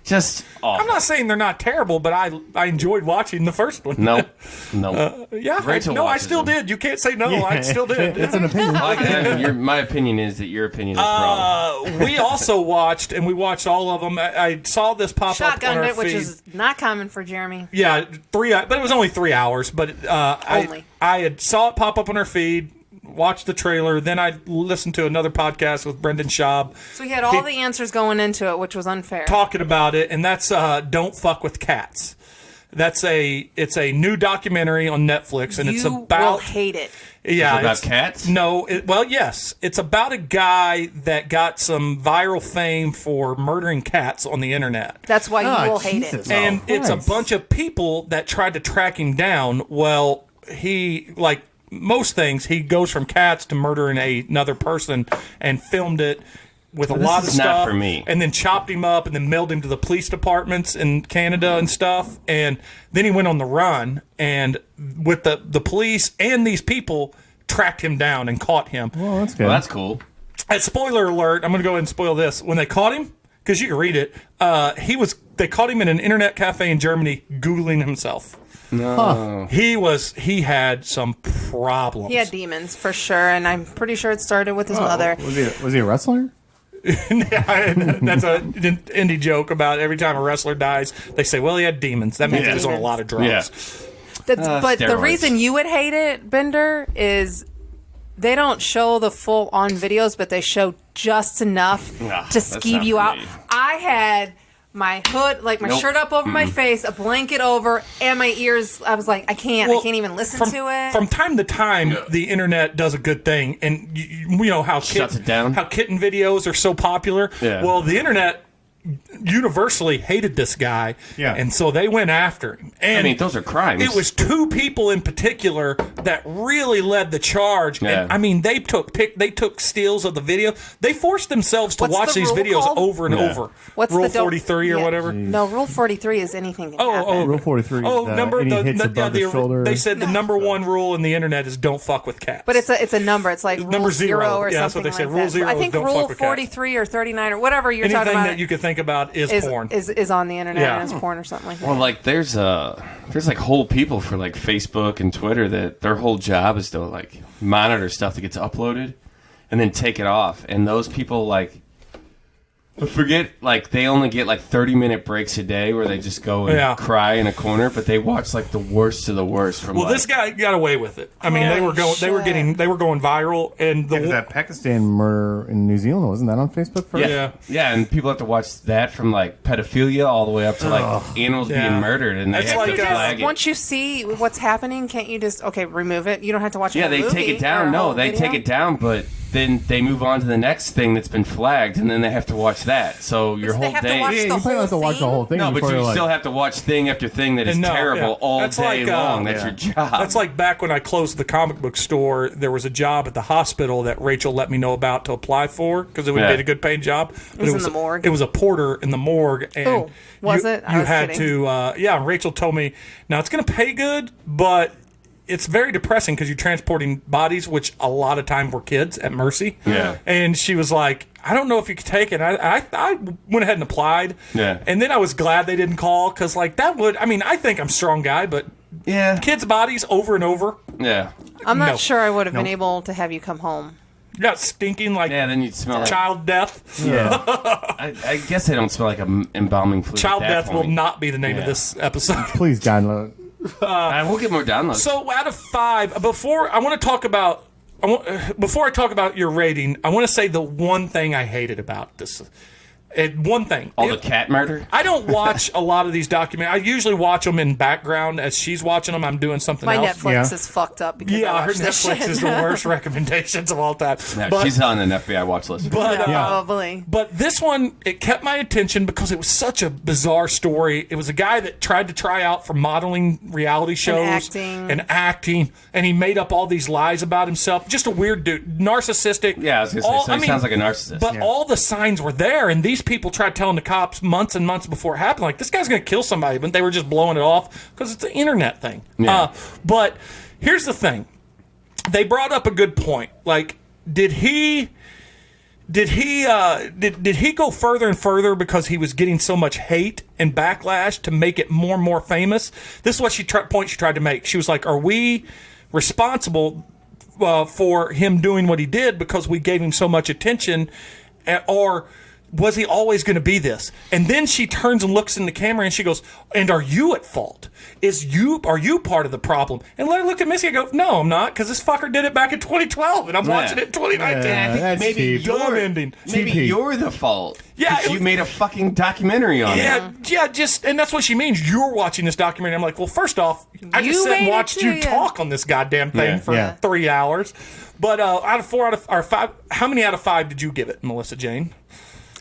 Just awful. I'm not saying they're not terrible, but I enjoyed watching the first one. Nope. Nope. Yeah, Rachel I watches still them. did. You can't say no. I still did. It's an opinion. Like that, my opinion is that your opinion is wrong. We also watched, and we watched all of them. I saw this pop up on Shotgunned our it, which feed. is not common for Jeremy. Yeah, but it was only 3 hours. But Only. I had saw it pop up on our feed, watched the trailer, then I listened to another podcast with Brendan Schaub So he had all the answers going into it, which was unfair. talking about it, and that's Don't Fuck with Cats. It's a new documentary on Netflix, and you it's will about hate it. yeah, About it's- cats? No, well, yes, it's about a guy that got some viral fame for murdering cats on the internet. That's why Ah, you will hate Jesus. it. And it's a Christ. bunch of people that tried to track him down. Well, he, like most things, he goes from cats to murdering another person and filmed it with a lot of is not stuff. for me. And then chopped him up and then mailed him to the police departments in Canada and stuff. And then he went on the run, and with the police and these people tracked him down and caught him. Well, that's good. Well, that's cool. And spoiler alert, I'm going to go ahead and spoil this. When they caught him, because you can read it, they caught him in an internet cafe in Germany Googling himself. No. He had some problems. He had demons for sure, and I'm pretty sure it started with his mother. Was he a wrestler? That's an indie joke about every time a wrestler dies, they say, well, he had demons. That means he was on a lot of drugs. Yeah. But the steroids. reason you would hate it, Bender, is they don't show the full on videos, but they show just enough to that's skeeve not you for out. me. I had my hood, like my Nope. shirt up over my face, a blanket over, and my ears. I was like, I can't even listen to it. From time to time, the internet does a good thing, and you know how Shuts it down. how kitten videos are so popular. Yeah. Well, the internet universally hated this guy. Yeah. And so they went after him. And I mean, those are crimes. it was two people in particular that really led the charge. Yeah. And I mean, they took steals of the video. They forced themselves to What's watch the these rule videos called? over and Yeah. over. What's Rule the don't- 43 or yeah. whatever. No, Rule 43 is anything can Oh, happen. Rule 43. Oh, any hits above the shoulder. They said the number one rule in the internet is don't fuck with cats. But it's a number. It's like Number rule zero. or Yeah, that's what something they say. like Rule that. zero I is think don't rule fuck with cats. 43 or 39 or whatever you're anything talking about that you could think about is porn. is on the internet Yeah. and is porn or something like that. Well, like there's like whole people for like Facebook and Twitter that their whole job is to like monitor stuff that gets uploaded and then take it off. And those people like forget like they only get like 30-minute breaks a day where they just go and Yeah. cry in a corner, but they watch like the worst of the worst from Well, like, this guy got away with it. I mean, they were Holy going viral, and There's that Pakistan murder in New Zealand, wasn't that on Facebook first? Yeah, and people have to watch that from like pedophilia all the way up to like animals Yeah. being murdered, and they That's have like, to flag it. Once you see what's happening, can't you just remove it? You don't have to watch. Yeah, the they movie take it or down. a No, whole they video? take it down, but then they move on to the next thing that's been flagged, and then they have to watch that. So your So they whole have to day. watch Yeah, the you probably whole have to watch the thing? whole thing. No, but before you you're like, still have to watch thing after thing that is And no, terrible yeah. all That's day like, long. That's your job. That's like back when I closed the comic book store. There was a job at the hospital that Rachel let me know about to apply for because it would Yeah. be a good paying job. But was in the morgue. It was a porter in the morgue. And Oh, was you, it? I You was had kidding. to. Yeah, Rachel told me. Now it's going to pay good, but it's very depressing because you're transporting bodies, which a lot of time were kids at Mercy. Yeah. And she was like, I don't know if you could take it. I went ahead and applied. Yeah. And then I was glad they didn't call because, like, that would. I mean, I think I'm a strong guy, but yeah, kids' bodies over and over. yeah, I'm not No. sure I would have been able to have you come home. You got stinking like yeah. Then you'd smell like. child death. yeah. I guess they don't smell like an embalming fluid. Child at that death will point. not be the name of Yeah. this episode. Please download. We'll get more downloads. So out of 5, before I talk about your rating, I want to say the one thing I hated about this. One thing. all the cat murder. I don't watch a lot of these documentaries. I usually watch them in background as she's watching them. I'm doing something My else. Netflix Yeah. is fucked up because I Yeah, her watched this Netflix shit. is the worst recommendations of all time. Yeah, But- she's on an FBI watch list. but, Yeah, Yeah. probably. But this one, it kept my attention because it was such a bizarre story. It was a guy that tried to try out for modeling reality shows acting. and he made up all these lies about himself. Just a weird dude, narcissistic. Yeah, I was gonna say, so he sounds like a narcissist. But Yeah. all the signs were there, and these people tried telling the cops months and months before it happened, like, this guy's going to kill somebody, but they were just blowing it off because it's an internet thing. Yeah. But here's the thing. They brought up a good point. Like, did he go further and further because he was getting so much hate and backlash to make it more and more famous? This is what point she tried to make. She was like, are we responsible for him doing what he did because we gave him so much attention, or was he always going to be this? And then she turns and looks in the camera and she goes, and are you at fault? Are you part of the problem? And let her look at Missy and go, no, I'm not, because this fucker did it back in 2012 and I'm watching it in 2019. Yeah, that's maybe cheap. Dumb ending. Maybe Cheapy. you're the fault. Yeah, 'Cause it you was- made a fucking documentary on it. Yeah, and that's what she means. You're watching this documentary. I'm like, well, first off, I You just sat and made it watched too, you yeah. talk on this goddamn thing Yeah. for Yeah. 3 hours. But out of 5, how many out of 5 did you give it, Melissa Jane?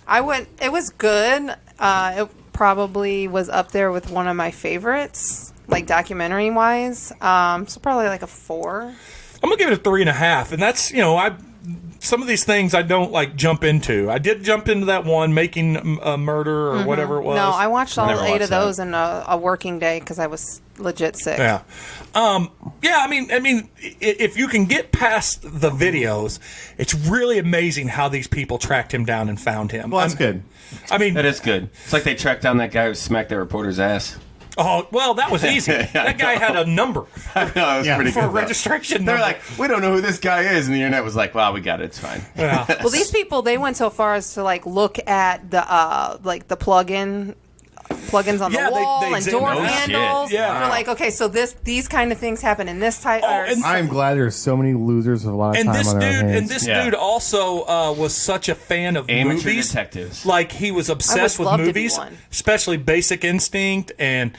It was good. It probably was up there with one of my favorites, like documentary wise. So probably like a 4. I'm gonna give it a 3.5, and that's some of these things I don't like jump into. I did jump into that one, making a murder or whatever it was. No, I watched all Never 8 watched of those in a working day because I was legit sick. Yeah. Yeah, I mean, if you can get past the videos, it's really amazing how these people tracked him down and found him. Well, that's good. I mean, That is good. It's like they tracked down that guy who smacked that reporter's ass. oh, well, that was easy. That guy had a number I know, that was Yeah. pretty for good. a though. registration They're number. like, we don't know who this guy is, and the internet was like, well, we got it. It's fine. Yeah. Well, these people, they went so far as to like look at the like the plugins on Yeah, the they wall and examined door those. handles. Shit. Yeah. They're like, okay, so these kind of things happen in this type. Oh, or and- I am glad there's so many losers with a lot of And time this on their dude, hands. and this Yeah. dude also was such a fan of Amateur movies. detectives. Like he was obsessed would with love to be movies, one. especially Basic Instinct, and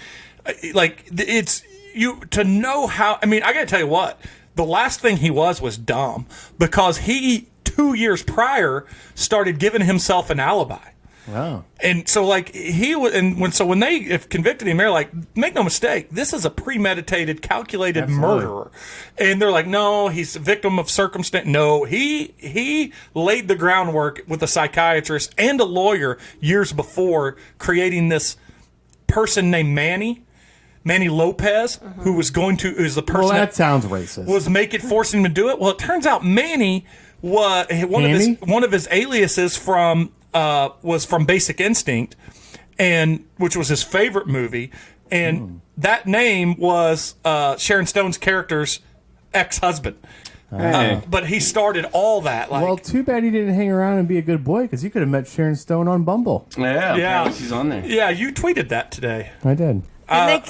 it's you to know how. I mean, I got to tell you what. The last thing he was dumb because he 2 years prior started giving himself an alibi. Wow. And so, like, when they if convicted him, they're like, make no mistake, this is a premeditated, calculated Absolutely. murderer. And they're like, no, he's a victim of circumstance. No, he laid the groundwork with a psychiatrist and a lawyer years before, creating this person named Manny Lopez, who was who's the person Well, that sounds racist. was forcing him to do it. Well, it turns out Manny was one of his aliases was from Basic Instinct, and which was his favorite movie, and that name was Sharon Stone's character's ex-husband. Hey. But he started all that. Like, Well, too bad he didn't hang around and be a good boy, because you could have met Sharon Stone on Bumble. Yeah, Yeah. apparently she's on there. yeah, you tweeted that today. I did.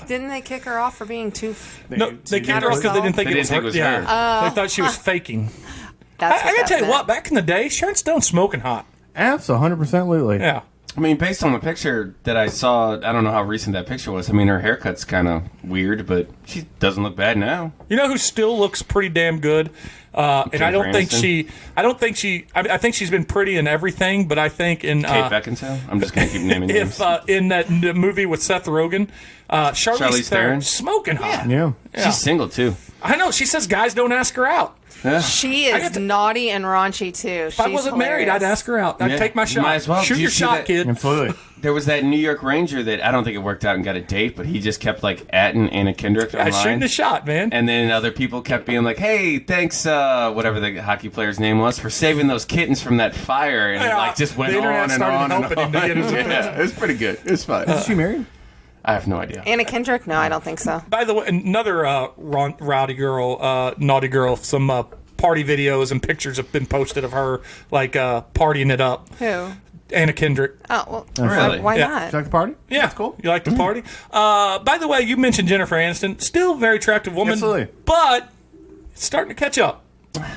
Didn't they kick her off for being too? No, they kicked her off because they didn't think They it was didn't think her. it was Yeah, her. they thought she was faking. That's I gotta tell you what, back in the day, Sharon Stone's smoking hot. Absolutely. Yeah. I mean, based on the picture that I saw, I don't know how recent that picture was. I mean, her haircut's kind of weird, but she doesn't look bad now. You know who still looks pretty damn good? And I don't think I think she's been pretty in everything, but I think in Kate Beckinsale? I'm just going to keep naming names. in that movie with Seth Rogen, Charlize Theron Theron? smoking hot. Yeah. She's single, too. I know. She says guys don't ask her out. Yeah. She I is got to- naughty and raunchy too. If I wasn't married, I'd ask her out. I'd Yeah, take my shot. might as well. Shoot Do you your see shot, that- kid. Absolutely. There was that New York Ranger that I don't think it worked out and got a date, but he just kept, like, atting Anna Kendrick Yeah, shooting online. the shot, man. And then other people kept being like, hey, thanks, whatever the hockey player's name was, for saving those kittens from that fire. And it, Yeah, like, just went the internet on and started on and helping him to on. get his Yeah, attention. it was pretty good. It was fine. Is she married? I have no idea. Anna Kendrick? No, I don't think so. By the way, another rowdy girl, naughty girl, some party videos and pictures have been posted of her, like, partying it up. Who? Anna Kendrick. Oh, well, Really? why Yeah. not? Did you like the party? Yeah, That's cool. You like to party? By the way, you mentioned Jennifer Aniston. Still a very attractive woman. Absolutely. But it's starting to catch up.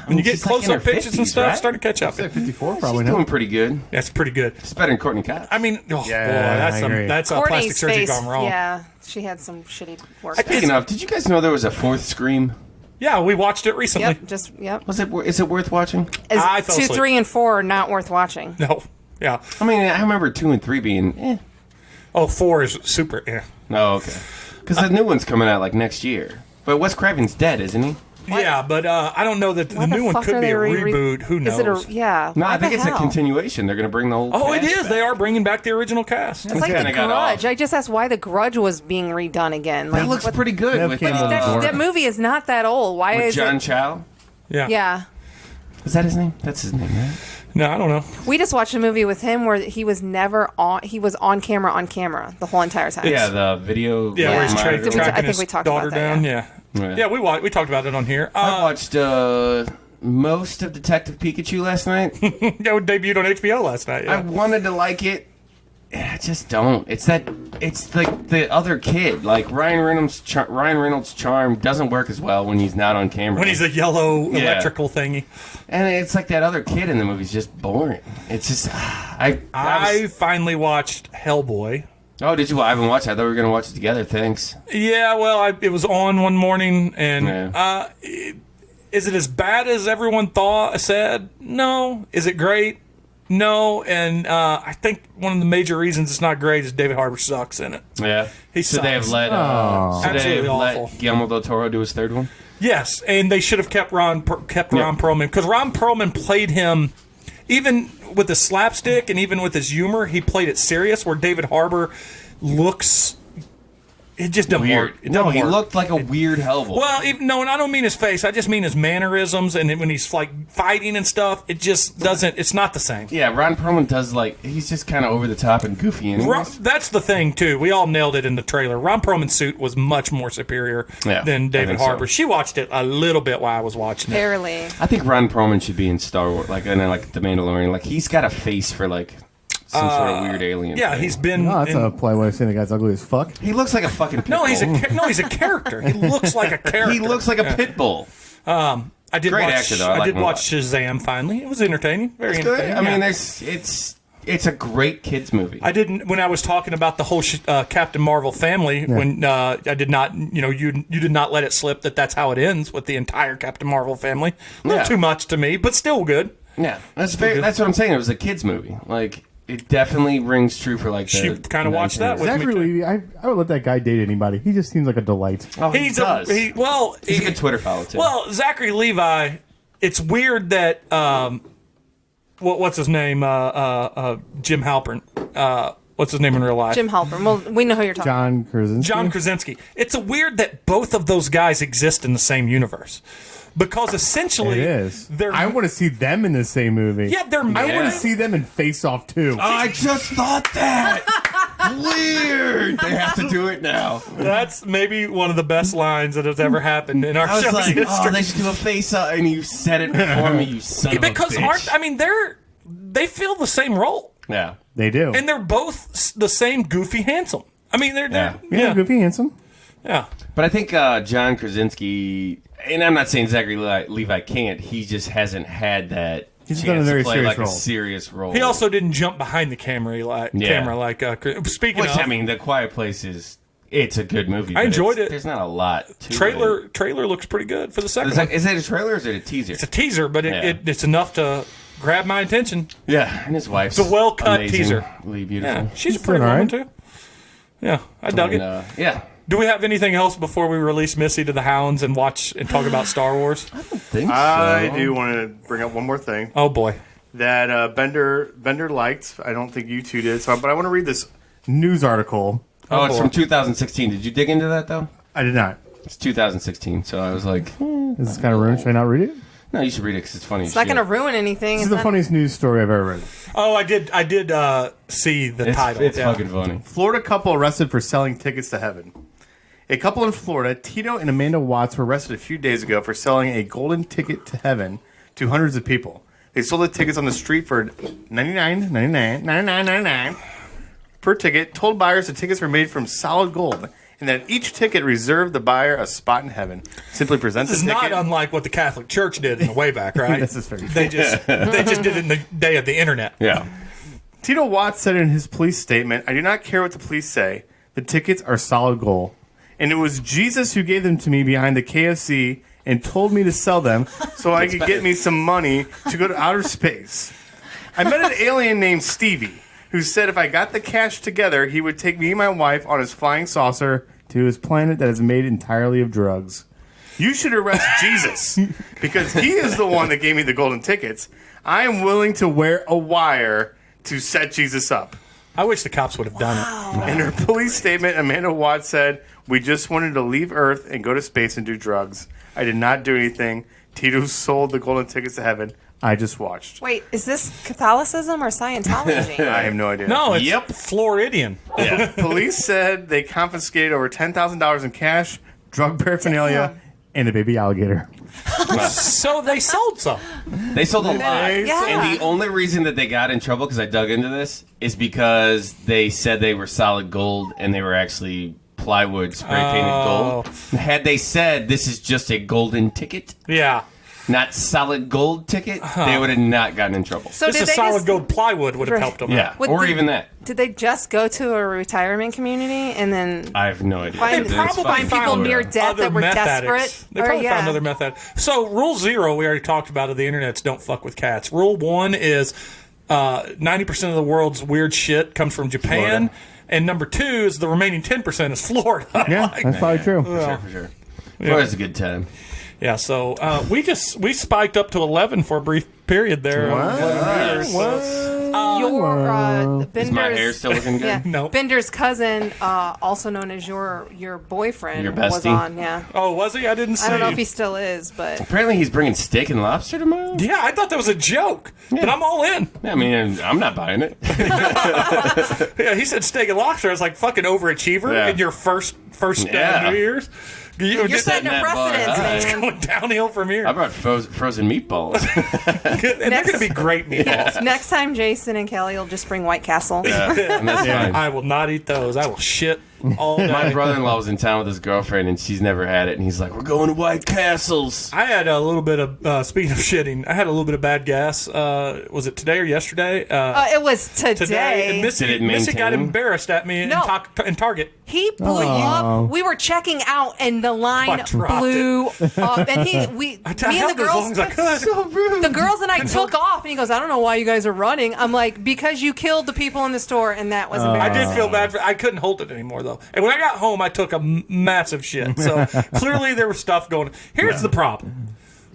When you get she's like in close-up her pictures and 50s, stuff, right? starting to catch up. She's like 54, She's probably doing now. pretty good. That's pretty good. It's better than Courtney Cox. I mean, oh, Yeah, boy, I agree. that's a plastic Courtney's surgery face, gone wrong. yeah, she had some shitty work. Speaking of, did you guys know there was a fourth Scream? Yeah, we watched it recently. Yep. Is it worth watching? I fell 2, asleep. 3, and 4 are not worth watching. No. Yeah. I mean, I remember 2 and 3 being, eh. Oh, 4 is super. Yeah. Oh, okay. Because the new one's coming out, like, next year. But Wes Craven's dead, isn't he? Yeah, but I don't know that the Why the new one fuck could are be they a re- reboot. Who knows? Is it a yeah? No, why I think the it's a hell? continuation. They're going to bring the whole Oh, it cast is. back. They are bringing back the original cast. It's like kinda The got Grudge. off. I just asked why The Grudge was being redone again. Like, That looks what- pretty good. Nev With, came on that, board. that movie is not that old. Why with is John it? Chow. Yeah. Yeah, Is that his name? That's his name, right? No, I don't know. we just watched a movie with him where he was never on. He was on camera the whole entire time. Yeah, the video. Yeah, where he's Yeah. tracking I think his we talked daughter about that, down. yeah. Yeah. Yeah. We talked about it on here. I watched most of Detective Pikachu last night. Yeah, it debuted on HBO last night. I Yeah. wanted to like it. I just don't. It's like the other kid. Like Ryan Reynolds' charm doesn't work as well when he's not on camera. When he's a yellow Yeah. electrical thingy. and it's like that other kid in the movie's just boring. It's just I finally watched Hellboy. Oh, did you? I haven't watched it. I thought we were gonna watch it together. Thanks. Yeah, well, it was on one morning, and Yeah. is it as bad as everyone said? No. Is it great? No. And I think one of the major reasons it's not great is David Harbour sucks in it. Yeah. He Should they have sucks. let Oh. should they Absolutely have awful. let Guillermo del Toro do his third one? Yes, and they should have kept Ron Perlman, because Ron Perlman played him, even with the slapstick and even with his humor, he played it serious, where David Harbour looks... It just doesn't work. It No, doesn't he work. looked like a weird Hellboy. Well, no, and I don't mean his face. I just mean his mannerisms, and when he's like fighting and stuff, it just doesn't. It's not the same. Yeah, Ron Perlman does he's just kind of over the top and goofy. Anyways. That's the thing too. We all nailed it in the trailer. Ron Perlman's suit was much more superior Yeah, than I David think so. Harbour. She watched it a little bit while I was watching it. barely. I think Ron Perlman should be in Star Wars, like The Mandalorian. Like he's got a face for like some sort of weird alien. Yeah, thing. he's been. No, that's in- a polite way of saying the guy's ugly as fuck. He looks like a fucking. no, he's pitbull. a character. He looks like a character. He looks like a pit bull. I did Great watch. actor, though. I like did him a watch Shazam finally. It was entertaining. Very It's good. entertaining. I mean, yeah. it's a great kids movie. I didn't when I was talking about the whole Captain Marvel family. When I did not, you did not let it slip that that's how it ends with the entire Captain Marvel family. A little Yeah. too much to me, but still good. Yeah, that's what I'm saying. It was a kids movie. Like it definitely rings true for like. She kind of watched that with me. Zachary too. Levi, I would let that guy date anybody. He just seems like a delight. Oh, He's he does. he's a good Twitter follow too. Well, Zachary Levi. It's weird that what's his name? Jim Halpern. What's his name in real life? Jim Halpern. Well, we know who you're talking about. John Krasinski. John Krasinski. It's weird that both of those guys exist in the same universe. Because essentially, It is. they're I want to see them in the same movie. yeah, they're I want married. to see them in Face Off too. I just thought that. Weird. They have to do it now. That's maybe one of the best lines that has ever happened in our I was show's like, history. oh, they should do a face up, and you said it before me, you son of a Because bitch. they fill the same role, Yeah. They do. and they're both the same goofy handsome. I mean, they're yeah, goofy, handsome. yeah. But I think John Krasinski, and I'm not saying Zachary Levi can't, he just hasn't had that He's chance done a very to play serious like role. a serious role. He also didn't jump behind the camera like speaking Which, of. I mean, The Quiet Place it's a good movie. I but enjoyed it. There's not a lot to trailer looks pretty good for the second one. Is it a trailer or is it a teaser? It's a teaser, but it's enough to grab my attention. Yeah, and his wife's It's a well-cut teaser. Beautiful. Yeah, she's a It's pretty doing woman all too. Yeah, I dug it. Yeah. Do we have anything else before we release Missy to the hounds and watch and talk about Star Wars? I do want to bring up one more thing Oh boy. that Bender liked. I don't think you two did, but I want to read this news article. Oh, it's boy. from 2016. Did you dig into that, though? I did not. It's 2016, so I was like, Is this kind of ruined? Should I not read it? no, you should read it because it's funny. It's not going to ruin anything. This is the funniest news story I've ever read. Oh, I did see the title. It's Yeah. fucking funny. Florida couple arrested for selling tickets to heaven. A couple in Florida, Tito and Amanda Watts, were arrested a few days ago for selling a golden ticket to heaven to hundreds of people. They sold the tickets on the street for $99 per ticket, told buyers the tickets were made from solid gold, and that each ticket reserved the buyer a spot in heaven. Simply present This the is ticket. not unlike what the Catholic Church did in the way back, right? This is very true. They just did it in the day of the internet. Yeah. Tito Watts said in his police statement, "I do not care what the police say. The tickets are solid gold. And it was Jesus who gave them to me behind the KFC and told me to sell them so I could get me some money to go to outer space. I met an alien named Stevie who said if I got the cash together, he would take me and my wife on his flying saucer to his planet that is made entirely of drugs. You should arrest Jesus because he is the one that gave me the golden tickets. I am willing to wear a wire to set Jesus up." I wish the cops would have done it. In her police statement, Amanda Watts said, "We just wanted to leave Earth and go to space and do drugs. I did not do anything. Tito sold the golden tickets to heaven. I just watched." Wait, is this Catholicism or Scientology? I have no idea. No, it's Yep. Floridian. Police said they confiscated over $10,000 in cash, drug paraphernalia, and a baby alligator. So they sold some. They sold a lot. Yeah. And the only reason that they got in trouble, because I dug into this, is because they said they were solid gold and they were actually plywood spray painted gold. Had they said this is just a golden ticket, Yeah. not solid gold ticket, they would have not gotten in trouble. So This did is they solid just, gold plywood would have helped them. Yeah, What or did- even that. Did they just go to a retirement community and then I have no idea. find, It's probably fucking people found near weird. death Other that were meth desperate? addicts. They probably found other meth addicts. So rule 0, we already talked about it. The internet's don't fuck with cats. Rule 1 is 90% of the world's weird shit comes from Japan. Florida. And number 2 is the remaining 10% is Florida. Yeah, Like, that's probably true. For sure. Florida's a good time. yeah, so we spiked up to 11 for a brief period there. Your Is my hair Bender's, still looking good? yeah, No. Bender's cousin, also known as your boyfriend, Your was bestie? on. Yeah, Oh, was he? I didn't see. I don't know if he still is, but Apparently he's bringing steak and lobster tomorrow? Yeah, I thought that was a joke, but I'm all in. I mean, I'm not buying it. Yeah, he said steak and lobster. I was like fucking overachiever Yeah. in your first Yeah. New Year's. you're Just setting a that bar precedence, high. it's man. going downhill from here. I brought frozen meatballs. And they're going to be great meatballs. Next time, Jason and Kelly will just bring White Castle. And that's fine. I will not eat those. I will shit all day. My brother-in-law was in town with his girlfriend, and she's never had it. And he's like, "We're going to White Castles." I had a little bit of, speaking of shitting, I had a little bit of bad gas. Was it today or yesterday? It was Today. today. And Missy, Did it Missy got maintain? embarrassed at me No. in Target. He blew up. We were checking out, and the line dropped blew up. And me and the held as long girls, as I could. So rude. the girls and I took off. And he goes, "I don't know why you guys are running." I'm like, "Because you killed the people in the store, and that was I embarrassing." did feel bad. I couldn't hold it anymore, though. And when I got home, I took a massive shit. So clearly there was stuff going. Here's the problem.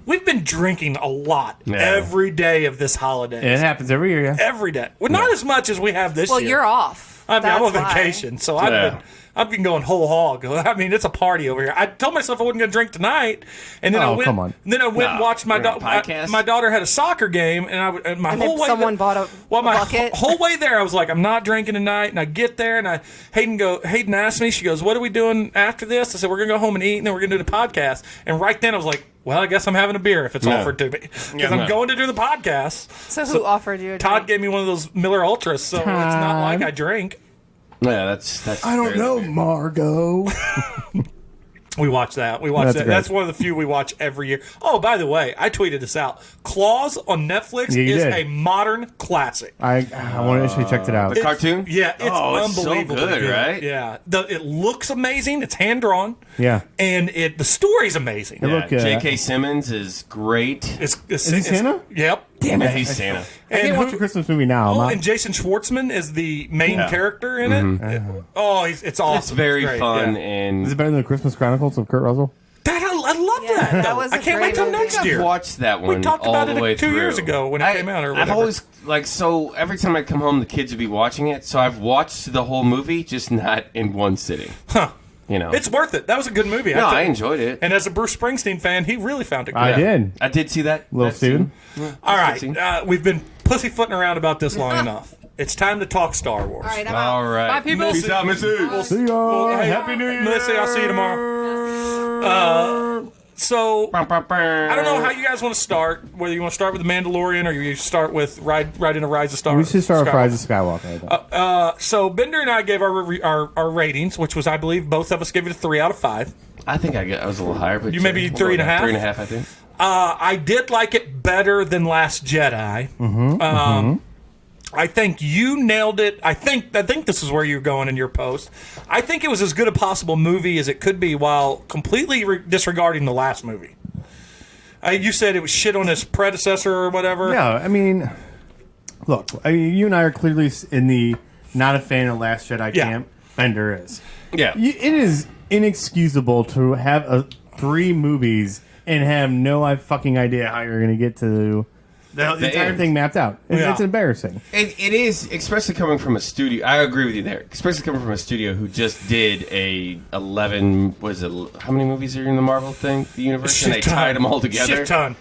We've been drinking a lot every day of this holiday. It happens every year, yeah. Every day. Well, not as much as we have this Well, year. you're off. I'm on That's why. vacation, so I've been going whole hog. I mean, it's a party over here. I told myself I wasn't going to drink tonight, and then I went. Come on. Then I went and watched my we're gonna daughter. podcast? My daughter had a soccer game, and my And whole then way. someone bought a bucket. Whole way there, I was like, I'm not drinking tonight. And I get there, and Hayden asked me. She goes, "What are we doing after this?" I said, "We're going to go home and eat, and then we're going to do the podcast." And right then, I was like, "Well, I guess I'm having a beer if it's offered to me because I'm going to do the podcast." So who offered you a Todd drink? gave me one of those Miller Ultras, so it's not like I drink. Yeah, that's. I don't very know, weird. Margot. We watch that. We watch That's that. great. That's one of the few we watch every year. Oh, by the way, I tweeted this out. Claws on Netflix Yeah, you is did. a modern classic. I want to actually checked it out. The cartoon? Yeah, it's Oh, it's so unbelievably good, right? Yeah, it looks amazing. It's hand drawn. Yeah. and the story's amazing. It look, J.K. Simmons is great. Is he Santa? Yep. Damn Yeah, it. he's Santa. I can't watch a Christmas movie now. I'm Oh, not- and Jason Schwartzman is the main Yeah. character in it. Oh, it's awesome. It's very great, fun, yeah. and Is it better than the Christmas Chronicles of Kurt Russell? I love Yeah, that. that though. was I a can't wait great till movie. next I've year. watched that one. talked all about the it way 2 years through. ago when it came out or I've whatever. always so every time I come home, the kids would be watching it. So I've watched the whole movie, just not in one sitting. Huh. You know, It's worth it. That was a good movie. no, I think. enjoyed it. And as a Bruce Springsteen fan, he really found it good. I did. I did see that. Little that scene. Steven. All right, scene. we've been pussyfooting around about this long enough. It's time to talk Star Wars. All right, I'm All out. right. Bye, people. Peace out, Missy. See ya. Hey, Happy New Year. Melissa, I'll see you tomorrow. So I don't know how you guys want to start. Whether you want to start with the Mandalorian or you start with right into Rise of Star. We should start with Skywalker. Rise of Skywalker. I think. So Bender and I gave our ratings, which was I believe both of us gave it a 3 out of 5. I think I was a little higher, but You maybe we'll 3.5? 3.5, I think. I did like it better than Last Jedi. I think you nailed it. I think this is where you're going in your post. I think it was as good a possible movie as it could be while completely disregarding the last movie. You said it was shit on his predecessor or whatever. Yeah, I mean, look, you and I are clearly in the not a fan of Last Jedi Yeah. camp. Bender is. Yeah. It is inexcusable to have 3 movies and have no fucking idea how you're going to get to the entire end. thing mapped out. Yeah. It's embarrassing. It is, especially coming from a studio. I agree with you there. Especially coming from a studio who just did a 11. How many movies are in the Marvel thing, the universe, and they tied them all together. Shit ton.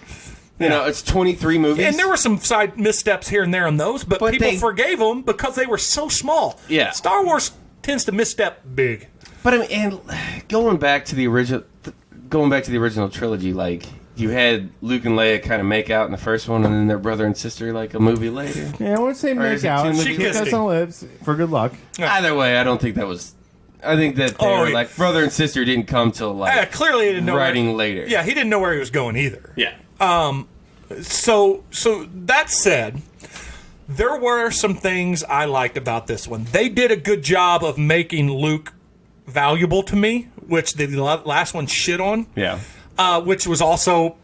You know, it's 23 movies. And there were some side missteps here and there on those, but people forgave them because they were so small. Yeah. Star Wars tends to misstep big. But I mean, and going back to the original trilogy, like you had Luke and Leia kind of make out in the first one, and then their brother and sister like a movie later. Yeah, I would say Or make is it out. too She much? kissed us on the lips for good luck. Either way, I don't think that was. I think that they were yeah. like brother and sister didn't come till like Clearly he didn't know writing later. Yeah, he didn't know where he was going either. Yeah. So that said, there were some things I liked about this one. They did a good job of making Luke valuable to me, which the last one shit on. Yeah. Which was also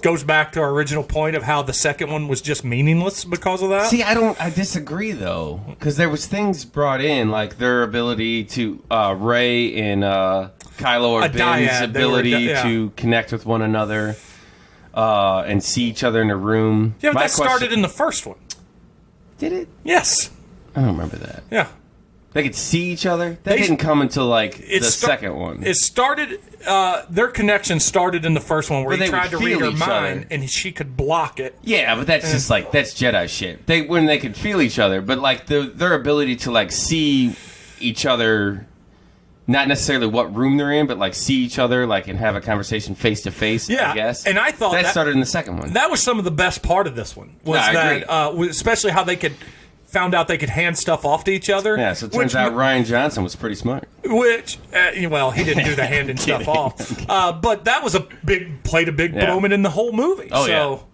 goes back to our original point of how the second one was just meaningless because of that. See, I disagree though, because there was things brought in like their ability to Rey and Kylo or A Ben's dyad. They were ability yeah. to connect with one another and see each other in a room. Yeah, but My that started question- in the first one. Did it? Yes. I don't remember that. Yeah. They could see each other. That They- didn't come until like It the sta- second one. It started. Their connection started in the first one where Where he they tried to would read feel her each mind other. and she could block it. Yeah, but that's just like that's Jedi shit. When they could feel each other, but like their ability to like see each other, not necessarily what room they're in, but like see each other, like and have a conversation face to face. Yeah, I guess. and I thought that that- started in the second one. That was some of the best part of this one. Was No, I that especially how they could found out they could hand stuff off to each other. Yeah, so it turns out Ryan Johnson was pretty smart. Which, well, he didn't do the handing stuff off. But that was played a big moment in the whole movie. Oh, so.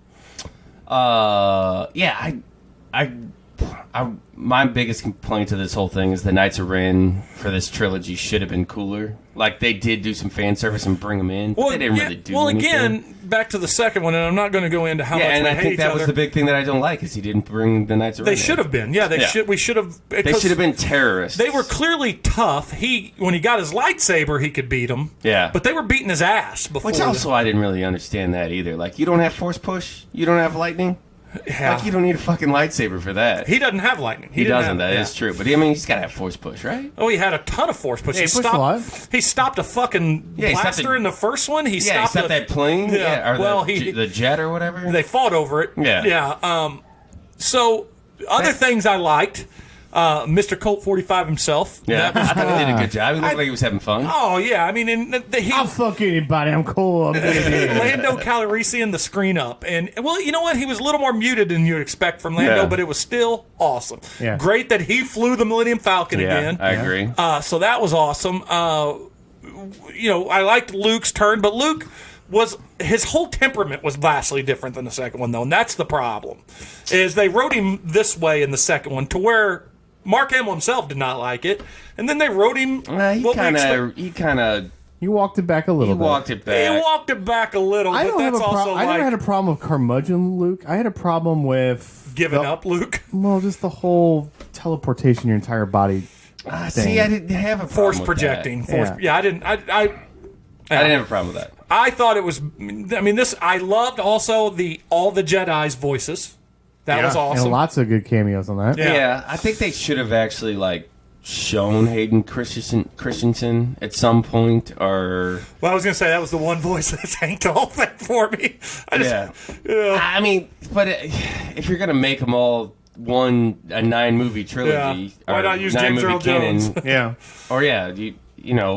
My biggest complaint to this whole thing is the Knights of Ren for this trilogy should have been cooler. Like, they did do some fan service and bring them in, but they didn't really do anything. Again, back to the second one, and I'm not going to go into how much and we I hate think each that other. was the big thing that I don't like, is he didn't bring the Knights of Ren. They should have been. Yeah, we should have. They should have been terrorists. They were clearly tough. When he got his lightsaber, he could beat them. Yeah. But they were beating his ass before. Which also, I didn't really understand that either. Like, you don't have force push? You don't have lightning? Yeah. Like, you don't need a fucking lightsaber for that. He doesn't have lightning. He doesn't. That is true. But, I mean, he's got to have force push, right? Oh, he had a ton of force push. Yeah, he pushed a lot. He stopped a fucking blaster in the first one. He stopped that plane. Yeah. Or the jet or whatever. They fought over it. Yeah. Yeah. So, other things I liked. Mr. Colt 45 himself. Yeah, I thought he did a good job. He looked like he was having fun. Oh, yeah. I mean, I'll fuck anybody. I'm cool. I'm gonna be. Lando Calrissian the screen up. And, well, you know what? He was a little more muted than you'd expect from Lando, but it was still awesome. Yeah. Great that he flew the Millennium Falcon again. I agree. So that was awesome. I liked Luke's turn, but Luke his whole temperament was vastly different than the second one, though, and that's the problem. Is they wrote him this way in the second one to where Mark Hamill himself did not like it, and then they wrote him. He walked it back a little bit. He walked it back a little. I but that's also I never had a problem with curmudgeon Luke. I had a problem with giving up Luke. Well, just the whole teleportation your entire body. See, I didn't have a problem force with projecting. That. I didn't. I didn't have a problem with that. I thought it was. I mean, I loved also all the Jedi's voices. That was awesome. And lots of good cameos on that. Yeah, I think they should have actually shown Hayden Christensen at some point, or. Well, I was gonna say that was the one voice that tanked the whole thing for me. I mean, but if you're gonna make them all a 9-movie trilogy, why not use James Earl Jones? Yeah, or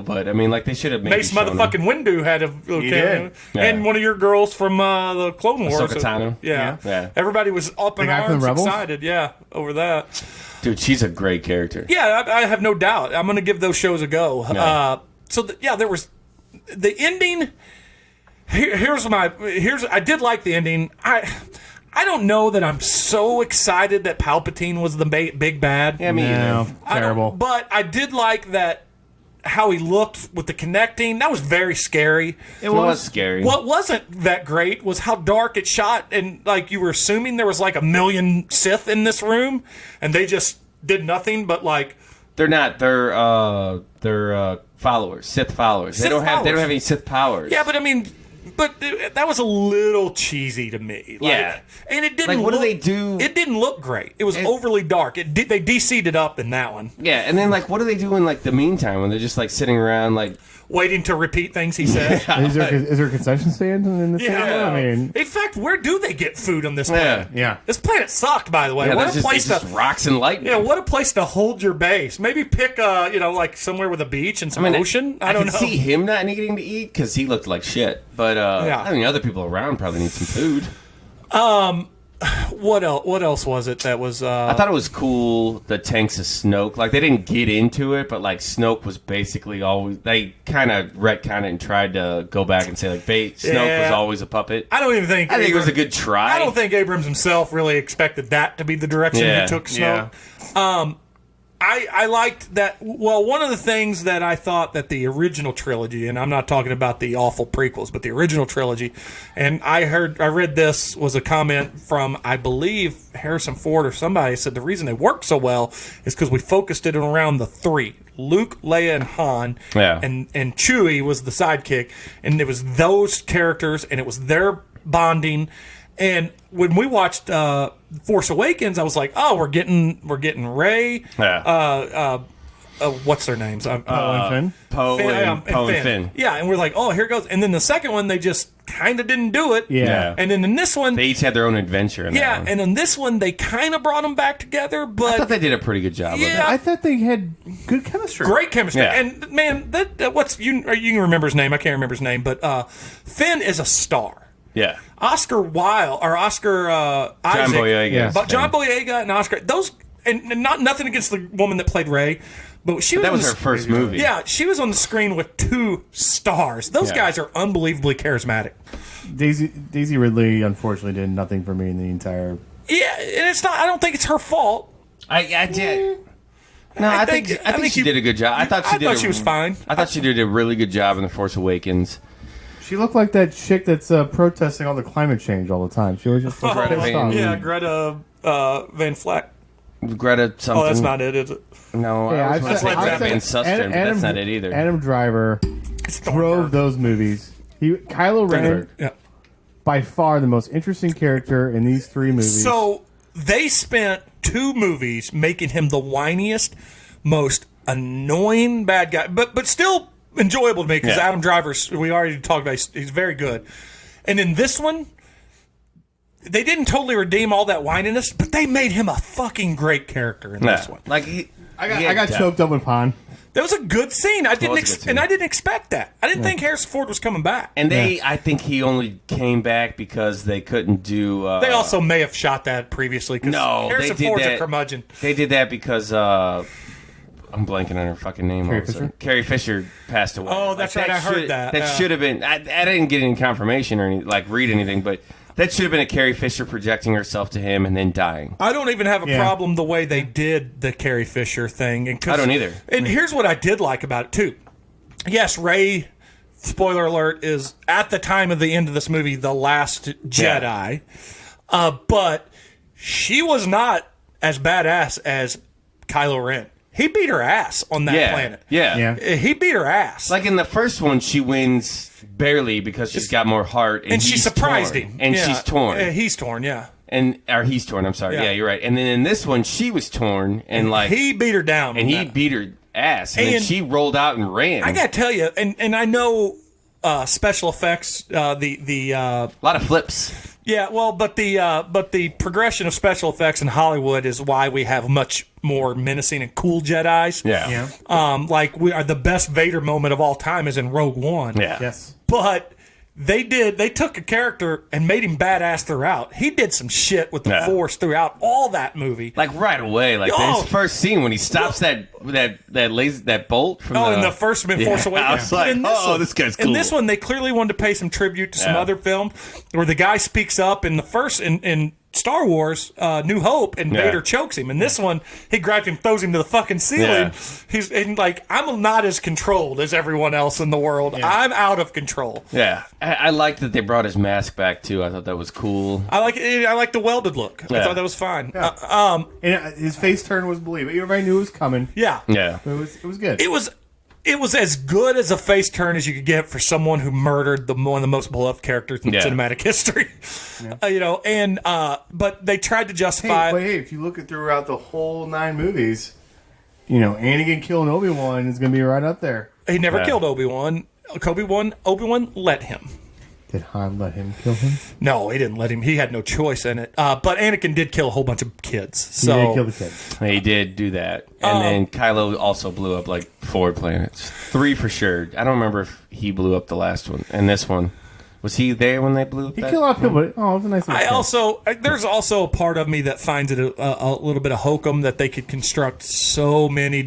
but I mean, they should have maybe Mace motherfucking Windu had a little cameo, and one of your girls from the Clone Wars. Ahsoka Tano. Yeah. Everybody was up in arms, excited, over that. Dude, she's a great character. Yeah, I have no doubt. I'm going to give those shows a go. Yeah. There was the ending. I did like the ending. I don't know that I'm so excited that Palpatine was the big bad. Yeah, me either. Terrible. But I did like that. How he looked with the connecting, that was very scary. It was scary. What wasn't that great was how dark it shot, and you were assuming there was 1 million Sith in this room, and they just did nothing but They're not. They're followers, Sith followers. They don't have any Sith powers. Yeah, but I mean, that was a little cheesy to me. And it didn't. What do they do? It didn't look great. It was overly dark. They DC'd it up in that one. Yeah, and then what do they do in the meantime when they're just sitting around waiting to repeat things he said? Is there a concession stand in this area? I mean, in fact, where do they get food on this planet? Yeah. This planet sucked, by the way. Yeah, what a place just rocks and lightning. Yeah, what a place to hold your base. Maybe pick somewhere with a beach and some ocean. I don't know. I could see him not needing to eat because he looked like shit. But other people around probably need some food. What else was it that was... I thought it was cool, the tanks of Snoke. They didn't get into it, but Snoke was basically always... They kind of retconned it and tried to go back and say, Snoke was always a puppet. I don't even think... I think it was a good try. I don't think Abrams himself really expected that to be the direction he took Snoke. Yeah. I liked that. Well, one of the things that I thought that the original trilogy, and I'm not talking about the awful prequels, but the original trilogy, and I read this was a comment from, I believe, Harrison Ford or somebody said the reason they worked so well is because we focused it around the three. Luke, Leia, and Han, and Chewie was the sidekick, and it was those characters, and it was their bonding. And when we watched Force Awakens, I was like, "Oh, we're getting Rey. What's their names? Poe and Finn. Poe and Finn. Yeah, and we're like, "Oh, here it goes." And then the second one, they just kind of didn't do it. Yeah. And then in this one, they each had their own adventure. And in this one, they kind of brought them back together. But I thought they did a pretty good job. Of it. I thought they had good chemistry. Great chemistry. Yeah. And man, you can remember his name? I can't remember his name, but Finn is a star. Yeah. Oscar Wilde or Oscar John Isaac, Boyega. but John Boyega and Oscar, those, and not nothing against the woman that played Rey, but she was That on was the her first movie. Yeah, she was on the screen with 2 stars. Those guys are unbelievably charismatic. Daisy Ridley, unfortunately, did nothing for me in the entire. Yeah, and it's not. I don't think it's her fault. I did. No, I think she did a good job. I thought she was fine. I thought she did a really good job in The Force Awakens. She looked like that chick that's protesting all the climate change all the time. She was just Greta pissed Van- off. Yeah, Greta Van Fleck. Greta something. Oh, that's not it, is it? No, Yeah, I was going to say Greta Van Susteren, but that's not it either. Adam Driver It's drove those movies. Kylo Ren, Yeah. by far the most interesting character in these 3 movies. So they spent 2 movies making him the whiniest, most annoying bad guy, but still enjoyable to me because Adam Driver's, we already talked about, he's very good. And in this one, they didn't totally redeem all that whininess, but they made him a fucking great character in this one. Like I got choked up with Han. That was a good scene. I didn't was a good scene. and I didn't expect that. I didn't think Harrison Ford was coming back. And I think he only came back because they couldn't do. They also may have shot that previously. Cause No, Harrison they did Ford's that. a curmudgeon. They did that because I'm blanking on her fucking name. Carrie all of a sudden. Fisher? Carrie Fisher passed away. Oh, that's right, I heard that. That should have been. I didn't get any confirmation or any, read anything, but that should have been a Carrie Fisher projecting herself to him and then dying. I don't even have a Yeah. problem the way they did the Carrie Fisher thing. And I don't either. And here's what I did like about it, too. Yes, Rey, spoiler alert, is at the time of the end of this movie the last Jedi. But she was not as badass as Kylo Ren. He beat her ass on that planet. Yeah. He beat her ass. Like in the first one, she wins barely because she's got more heart, and she he's surprised torn. him. And Yeah. she's torn. He's torn, yeah. Or he's torn. I'm sorry. Yeah. Yeah, you're right. And then in this one, she was torn, and He beat her down. and on he that. beat her ass, and then And- she rolled out and ran. I gotta tell you, and I know special effects, a lot of flips. yeah, well, but the progression of special effects in Hollywood is why we have much more menacing and cool Jedis. Yeah. Like we are the best Vader moment of all time is in Rogue One. Yeah. Yes. But they took a character and made him badass throughout. He did some shit with the Force throughout all that movie. Like right away, like Oh. his first scene when he stops that bolt from in the first Force Awakens. I was But like, in this one- this guy's cool. In this one, they clearly wanted to pay some tribute to some Yeah. other film where the guy speaks up in the first in Star Wars, New Hope, and Yeah. Vader chokes him. In this one, he grabs him, throws him to the fucking ceiling. Yeah. And like, I'm not as controlled as everyone else in the world. I'm out of control. Yeah, I liked that they brought his mask back too. I thought that was cool. I like it. I like the welded look. I Yeah. thought that was fine. And his face turn was believable. Everybody knew it was coming. Yeah. Yeah, It was good. It was as good as a face turn as you could get for someone who murdered one of the most beloved characters in cinematic history. But they tried to justify. Hey, if you look at throughout the whole 9 movies, Anakin killing Obi-Wan is going to be right up there. He never Yeah. killed Obi-Wan. Obi-Wan let him. Did Han let him kill him? No, he didn't let him. He had no choice in it. But Anakin did kill a whole bunch of kids. He So did kill the kids. he did do that, and then Kylo also blew up like 4 planets, 3 for sure. I don't remember if he blew up the last one, and this one. Was he there when they blew up? He that? killed a lot of people, but it was a nice little kill. there's also a part of me that finds it a little bit of hokum that they could construct so many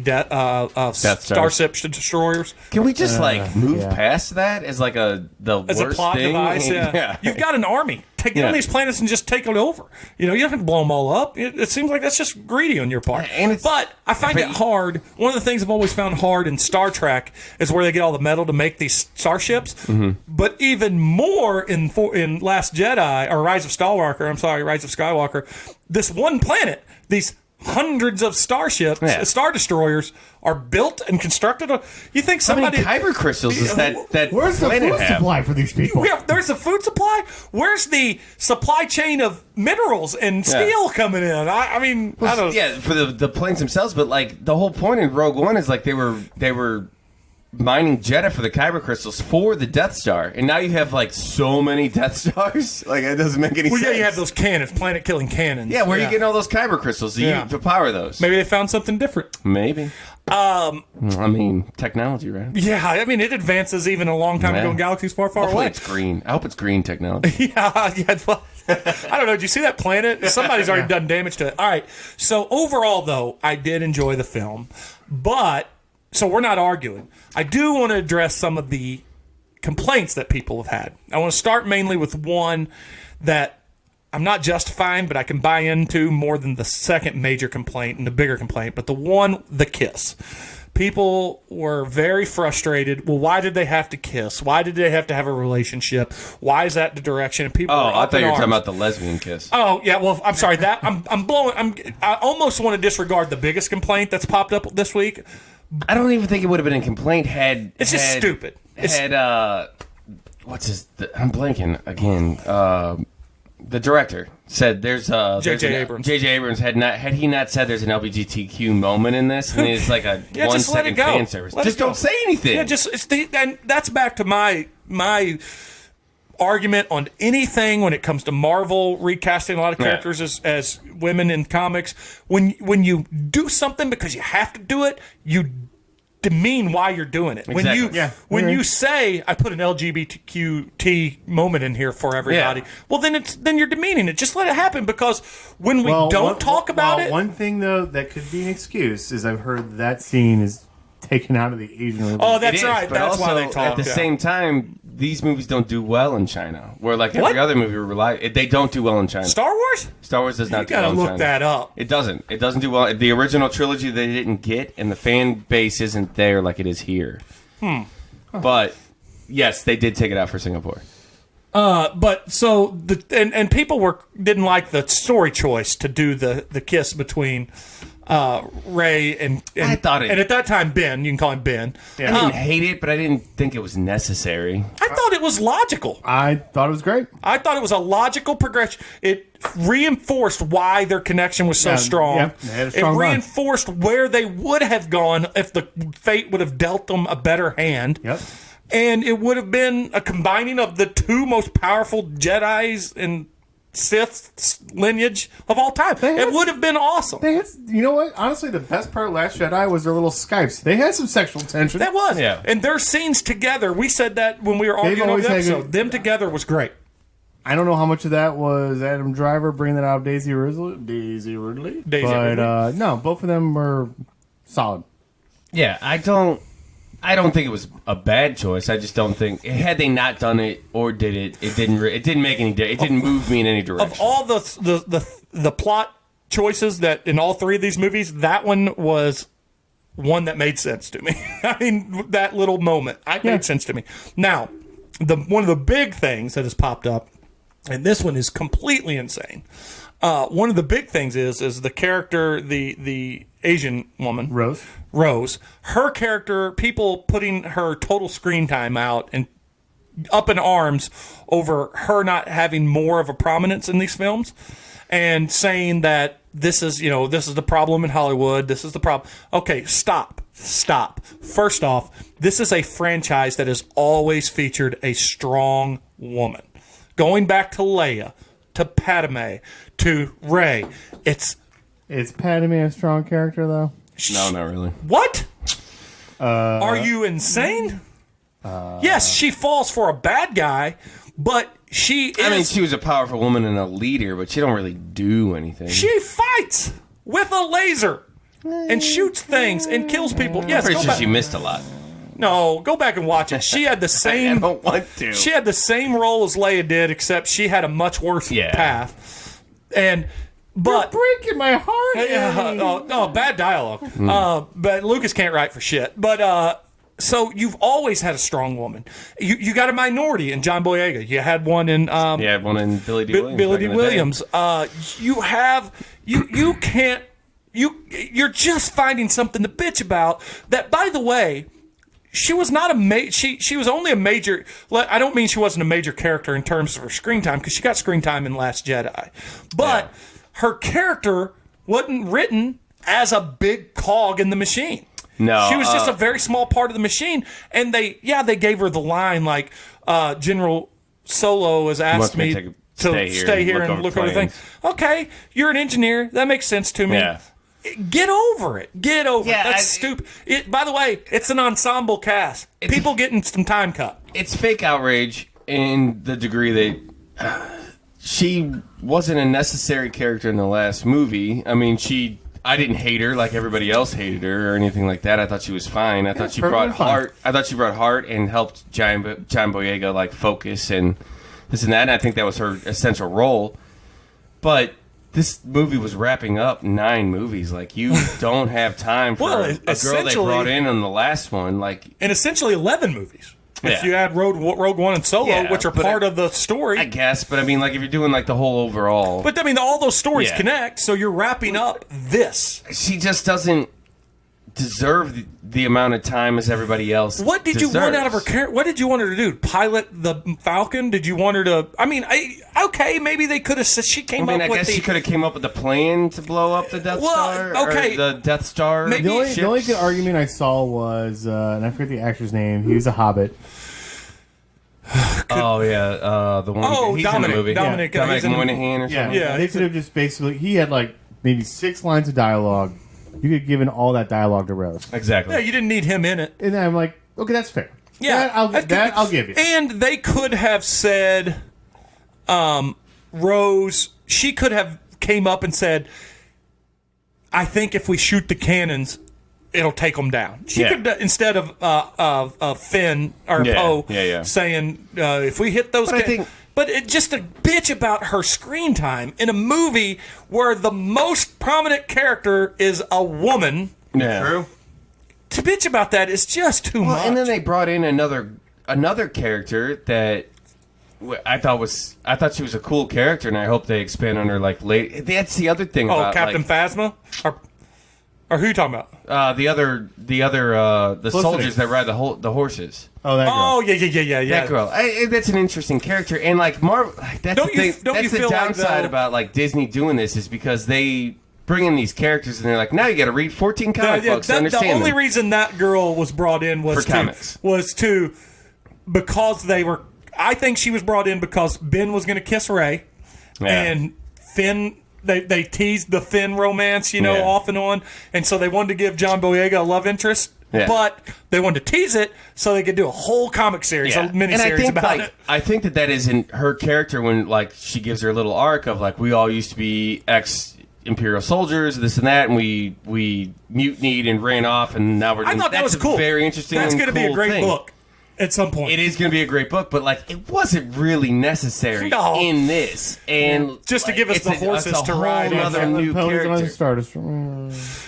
Starship destroyers Can we just move yeah. past that as like the as worst a plot thing? device. Yeah. You've got an army. Get on these planets and just take it over. You don't have to blow them all up. It seems like that's just greedy on your part. And But I find it hard. One of the things I've always found hard in Star Trek is where they get all the metal to make these starships. Mm-hmm. But even more in Last Jedi or Rise of Skywalker, this one planet, these hundreds of starships, Star Destroyers, are built and constructed. You think How many somebody? kyber crystals does that Where's the planet food have? supply for these people? There's the food supply. Where's the supply chain of minerals and steel coming in? I mean, I don't. Yeah, for the planes themselves, but like the whole point in Rogue One is like they were mining Jedha for the kyber crystals for the Death Star, and now you have like so many Death Stars. Like it doesn't make any Well, sense. yeah, you have those cannons, planet-killing cannons. Yeah, where are you getting all those kyber crystals to power those? Maybe they found something different. Maybe. I mean, technology, right? Yeah, I mean, it advances even a long time ago in galaxies far, far Hopefully away. it's green. I hope it's green technology. Yeah, well, I don't know. Did you see that planet? Somebody's already done damage to it. All right. So overall, though, I did enjoy the film. But, so we're not arguing. I do want to address some of the complaints that people have had. I want to start mainly with one that I'm not justifying, but I can buy into more than the second major complaint and the bigger complaint. But the kiss. People were very frustrated. Well, why did they have to kiss? Why did they have to have a relationship? Why is that the direction? And people were I up thought in you were arms. talking about the lesbian kiss. Oh yeah, well I'm sorry that I almost want to disregard the biggest complaint that's popped up this week. I don't even think it would have been a complaint It's just stupid. I'm blanking again. The director said there's J.J. Abrams. J.J. Abrams had he not said there's an LGBTQ moment in this, and it's like a Yeah, 1 just let second it go. fan service. Let Just it go. don't say anything. Yeah, and that's back to my argument on anything when it comes to Marvel recasting a lot of characters as women in comics. When you do something because you have to do it, you demean why you're doing it. Exactly. When you say I put an LGBTQT moment in here for everybody, well then you're demeaning it. Just let it happen, because when we don't talk about it. One thing though that could be an excuse is I've heard that scene is taken out of the Asian release. Oh, that's It is, right. but That's why also, they talk. At the same time, these movies don't do well in China. Where like What? every other movie they don't do well in China. Star Wars? Star Wars does You not do well gotta in look China. that up. It doesn't. It doesn't do well. The original trilogy they didn't get, and the fan base isn't there like it is here. But yes, they did take it out for Singapore. But so and people didn't like the story choice to do the kiss between Ray and I thought it- and at that time Ben, you can call him Ben. I didn't hate it, but I didn't think it was necessary. I thought it was logical. I thought it was great. I thought it was a logical progression. It reinforced why their connection was so Yeah, strong. yeah, they had a strong it bond. reinforced where they would have gone if the fate would have dealt them a better hand. Yep. And it would have been a combining of the two most powerful Jedis and Sith lineage of all time. It would have been awesome. They had, you know what? Honestly, the best part of Last Jedi was their little Skypes. They had some sexual tension. That was. Yeah. And their scenes together, we said that when we were arguing over always the had episode. good- Them together was great. I don't know how much of that was Adam Driver bringing that out of Daisy Ridley. But no, both of them were solid. Yeah, I don't think it was a bad choice. I just don't think had they not done it or did it, it didn't make any. It didn't move me in any direction. Of all the plot choices that in all three of these movies, that one was one that made sense to me. I mean, that little moment, made sense to me. Now, one of the big things that has popped up, and this one is completely insane. One of the big things is the character, the Asian woman, Rose, her character, people putting her total screen time out and up in arms over her not having more of a prominence in these films, and saying that this is the problem in Hollywood. This is the problem. Okay, stop. First off, this is a franchise that has always featured a strong woman. Going back to Leia, to Padme, to Rey, Is Padme a strong character though? No, not really. What? Are you insane? Yes, she falls for a bad guy, but she is... I mean, she was a powerful woman and a leader, but she don't really do anything. She fights with a laser and shoots things and kills people. Yes, Pretty go sure back. she missed a lot. No, go back and watch it. She had the I same... don't want to. She had the same role as Leia did, except she had a much worse path. But Breaking my heart. bad dialogue. But Lucas can't write for shit. But so you've always had a strong woman. You got a minority in John Boyega. You had one in one in Billy D. Williams. Billy back D. in the day. Williams. You can't. You're just finding something to bitch about. That, by the way, she was not she was only a major. I don't mean she wasn't a major character in terms of her screen time, because she got screen time in Last Jedi, but her character wasn't written as a big cog in the machine. No, she was just a very small part of the machine, and they gave her the line like General Solo has asked me to stay here and look over things. Okay, you're an engineer. That makes sense to me. Yeah. Get over it. Get Yeah, it. That's stupid. By the way, it's an ensemble cast. People getting some time cut. It's fake outrage in the degree that she wasn't a necessary character in the last movie. I mean, I didn't hate her like everybody else hated her or anything like that. I thought she was fine. I thought she brought heart. I thought she brought heart and helped John Boyega like focus and this and that. And I think that was her essential role. But this movie was wrapping up 9 movies. Like, you don't have time for a girl they brought in on the last one. Like, and essentially 11 movies. If you add Rogue One and Solo, which are part of the story. I guess, but I mean, like, if you're doing, like, the whole overall. But, I mean, all those stories connect, so you're wrapping up this. She just doesn't deserve the amount of time as everybody else What did deserves. you want out of her character? What did you want her to do? Pilot the Falcon? Did you want her to... I mean, okay, maybe they could have... She came up with I guess she could have came up with a plan to blow up the Death Star. Okay. Or the Death Star. Maybe The only good argument I saw was, and I forget the actor's name, he was a Hobbit. The one he's in the movie. Dominic Moynihan or something. Yeah, they could have just basically... He had, like, maybe 6 lines of dialogue. You could have given all that dialogue to Rose. Exactly. Yeah, you didn't need him in it. And I'm like, okay, that's fair. Yeah, I'll give you. And they could have said, Rose, she could have came up and said, I think if we shoot the cannons, it'll take them down. She could, instead of Finn or Poe saying, if we hit those cannons. But just a bitch about her screen time in a movie where the most prominent character is a woman. Yeah. True. To bitch about that is just too much. And then they brought in another character that I thought she was a cool character, and I hope they expand on her like late. That's the other thing about Captain Phasma, or who are you talking about? The soldiers that ride the horses. Oh, that girl. Oh, yeah. That girl. That's an interesting character, and like Marvel. That's the downside about like Disney doing this is because they bring in these characters and they're like, now you got to read 14 comic books to understand The only them. reason that girl was brought in was because they were. I think she was brought in because Ben was going to kiss Rey, and Finn. They teased the Finn romance, off and on, and so they wanted to give John Boyega a love interest, but they wanted to tease it so they could do a whole comic series, a miniseries about it. I think that isn't her character when like she gives her little arc of like we all used to be ex-Imperial soldiers, this and that, and we mutinied and ran off, and now we're. I thought that was cool. Very interesting. That's going to be a great thing. book. At some point. It is going to be a great book, but like it wasn't really necessary in this. And just to give us the horses to ride. Another new character.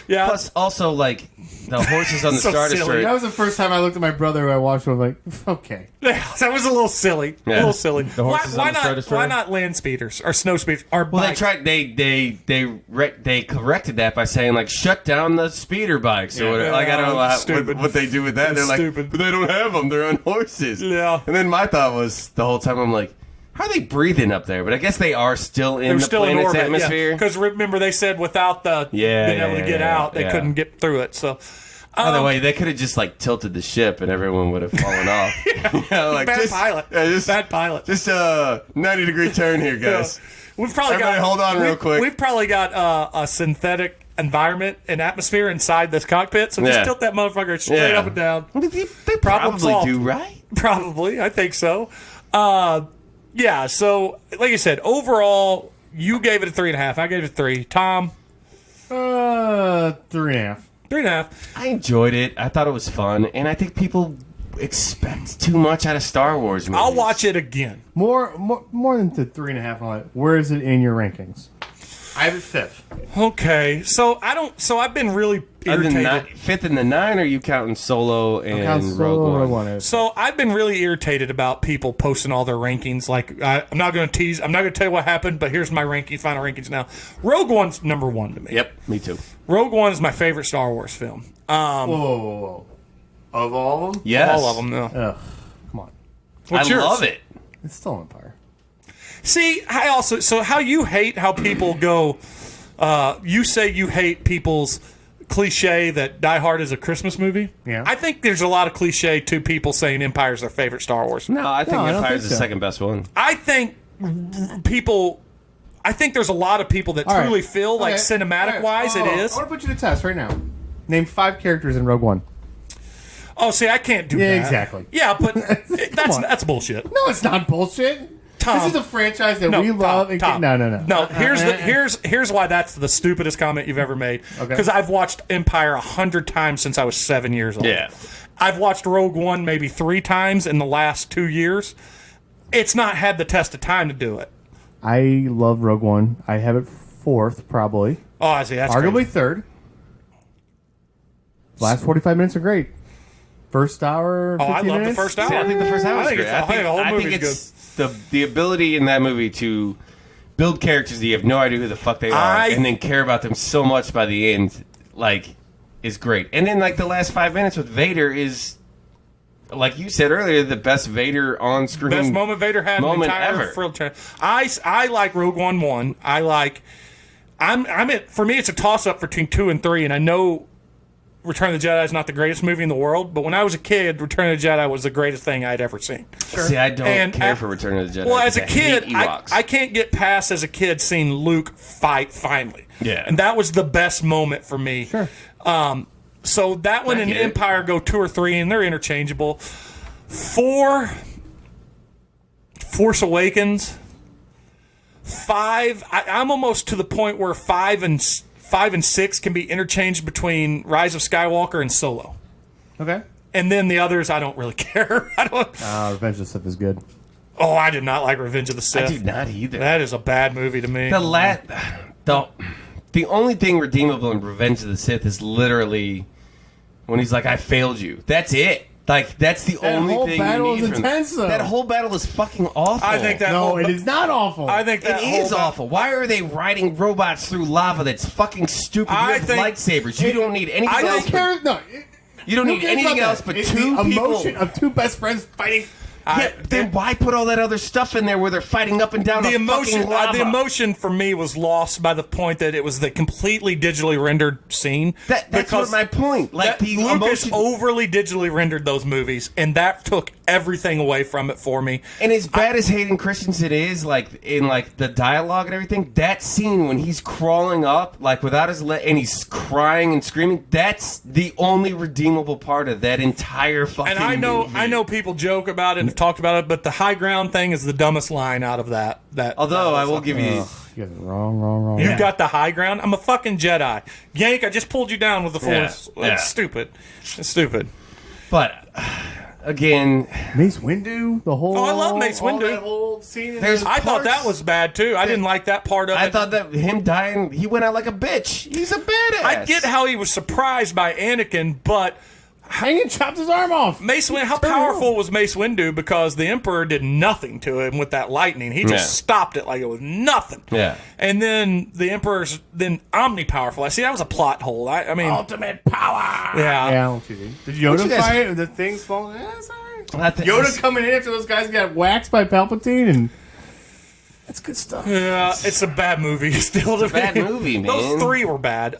Yeah. Plus, also like the horses on the Star Destroyer. That was the first time I looked at my brother who I watched. I was like, okay. Yeah, that was a little silly. Yeah. A little silly. The horses on the Star Destroyer. Why not land speeders or snow speeders? Or bikes? They tried. They corrected that by saying like shut down the speeder bikes or whatever. Like I don't know what they do with that. They're like, but they don't have them. They're on horses. Yeah. And then my thought was the whole time I'm like, how are they breathing up there? But I guess they are still in the planet's atmosphere. Because remember they said without the being able to get out, they couldn't get through it. So. By the way, they could have just like tilted the ship and everyone would have fallen off. Bad pilot. Bad pilot. Just a 90-degree turn here, guys. We've probably hold on real quick. We've probably got a synthetic environment and atmosphere inside this cockpit, so just tilt that motherfucker straight up and down. They probably do, right? Probably, I think so. So like I said, overall, you gave it a 3.5. I gave it a 3. Tom? 3.5. 3.5. I enjoyed it. I thought it was fun, and I think people expect too much out of Star Wars movies. I'll watch it again. More than the 3.5. Where is it in your rankings? I have it 5th. Okay, so I've been really irritated. 5th and the 9, or are you counting Solo and Rogue One? So I've been really irritated about people posting all their rankings. Like I'm not going to tease. I'm not going to tell you what happened, but here's my final rankings now. Rogue One's number 1 to me. Yep, me too. Rogue One is my favorite Star Wars film. Whoa. Of all of them? Yes. All of them, no. Ugh, come on. What's yours? Love it. It's still Empire. See, how you hate how people go, you say you hate people's cliche that Die Hard is a Christmas movie. Yeah. I think there's a lot of cliche to people saying Empire's their favorite Star Wars. No, I think Empire's the second best one. I think there's a lot of people that truly feel like cinematic-wise it is. I want to put you to the test right now. Name 5 characters in Rogue One. Oh, see, I can't do that. Yeah, exactly. Yeah, but that's bullshit. No, it's not bullshit. Tom. This is a franchise that No, we love. And Tom. No. No, here's why that's the stupidest comment you've ever made. Okay. Because I've watched Empire 100 times since I was 7 years old. Yeah. I've watched Rogue One maybe 3 times in the last 2 years. It's not had the test of time to do it. I love Rogue One. I have it 4th, probably. Oh, I see. That's Arguably crazy. 3rd. Last 45 minutes are great. First hour, 15 Oh, I love minutes. the first hour. See, I think the first hour I was think great. it's- I think the whole I think movie's it's the ability in that movie to build characters that you have no idea who the fuck they are, and then care about them so much by the end, like, is great. And then, like, the last 5 minutes with Vader is, like you said earlier, the best Vader on screen. Best moment Vader had in the moment entire ever. franchise. I like Rogue One 1. I like. For me, it's a toss up between 2 and 3, and I know Return of the Jedi is not the greatest movie in the world, but when I was a kid, Return of the Jedi was the greatest thing I'd ever seen. See, I don't And care I- for Return of the Jedi. Well, as a because I hate kid, Ewoks. I can't get past as a kid seeing Luke fight finally. Yeah. And that was the best moment for me. Sure. So that one I and get it. Empire go 2 or 3, and they're interchangeable. 4, Force Awakens. 5, I'm almost to the point where 5 and 6 can be interchanged between Rise of Skywalker and Solo. Okay. And then the others, I don't really care. Revenge of the Sith is good. Oh, I did not like Revenge of the Sith. I do not either. That is a bad movie to me. The only thing redeemable in Revenge of the Sith is literally when he's like, "I failed you." That's it. Like, that's the only whole thing battle you need is from intense, though. That whole battle is fucking awful. I think that No, whole, it is not awful. I think that it whole is awful. Why are they riding robots through lava? That's fucking stupid. You I have think- lightsabers. You don't need anything I else. think But, No, you don't who need cares anything about else that? but It's two the people. emotion of two best friends fighting. Then why put all that other stuff in there where they're fighting up and down the a emotion, fucking lava? the emotion for me was lost by the point that it was the completely digitally rendered scene. That's because what my point. Like, the Lucas emotion. overly digitally rendered those movies, and that took everything away from it for me. And as bad as Hayden Christensen is, like, in, like, the dialogue and everything, that scene when he's crawling up, like, without his leg, and he's crying and screaming, that's the only redeemable part of that entire fucking And I movie. know people joke about it and have talked about it, but the high ground thing is the dumbest line out of that. Although, I will give you... You guys are wrong. You've got the high ground. I'm a fucking Jedi. Yank, I just pulled you down with the Force. Yeah. It's stupid. It's stupid. But, again... Mace Windu, the whole. Oh, I love Mace all Windu. That whole scene. There's I thought parts- that was bad, too. I didn't like that part of it. I thought that him dying, he went out like a bitch. He's a badass. I get how he was surprised by Anakin, but Hanging chopped his arm off. Mace Windu, how powerful was Mace Windu? Because the Emperor did nothing to him with that lightning. He just Yeah. stopped it like it was nothing. Yeah. And then the Emperor's then omnipowerful. I see that was a plot hole. I mean, Ultimate power. yeah. Yeah, what you did. Did Yoda you guys- fight it? The things falling. Yeah, it's all right. I think Yoda coming in after those guys got waxed by Palpatine, and that's good stuff. Yeah, it's a bad movie still. It's a bad movie, man. Those 3 were bad.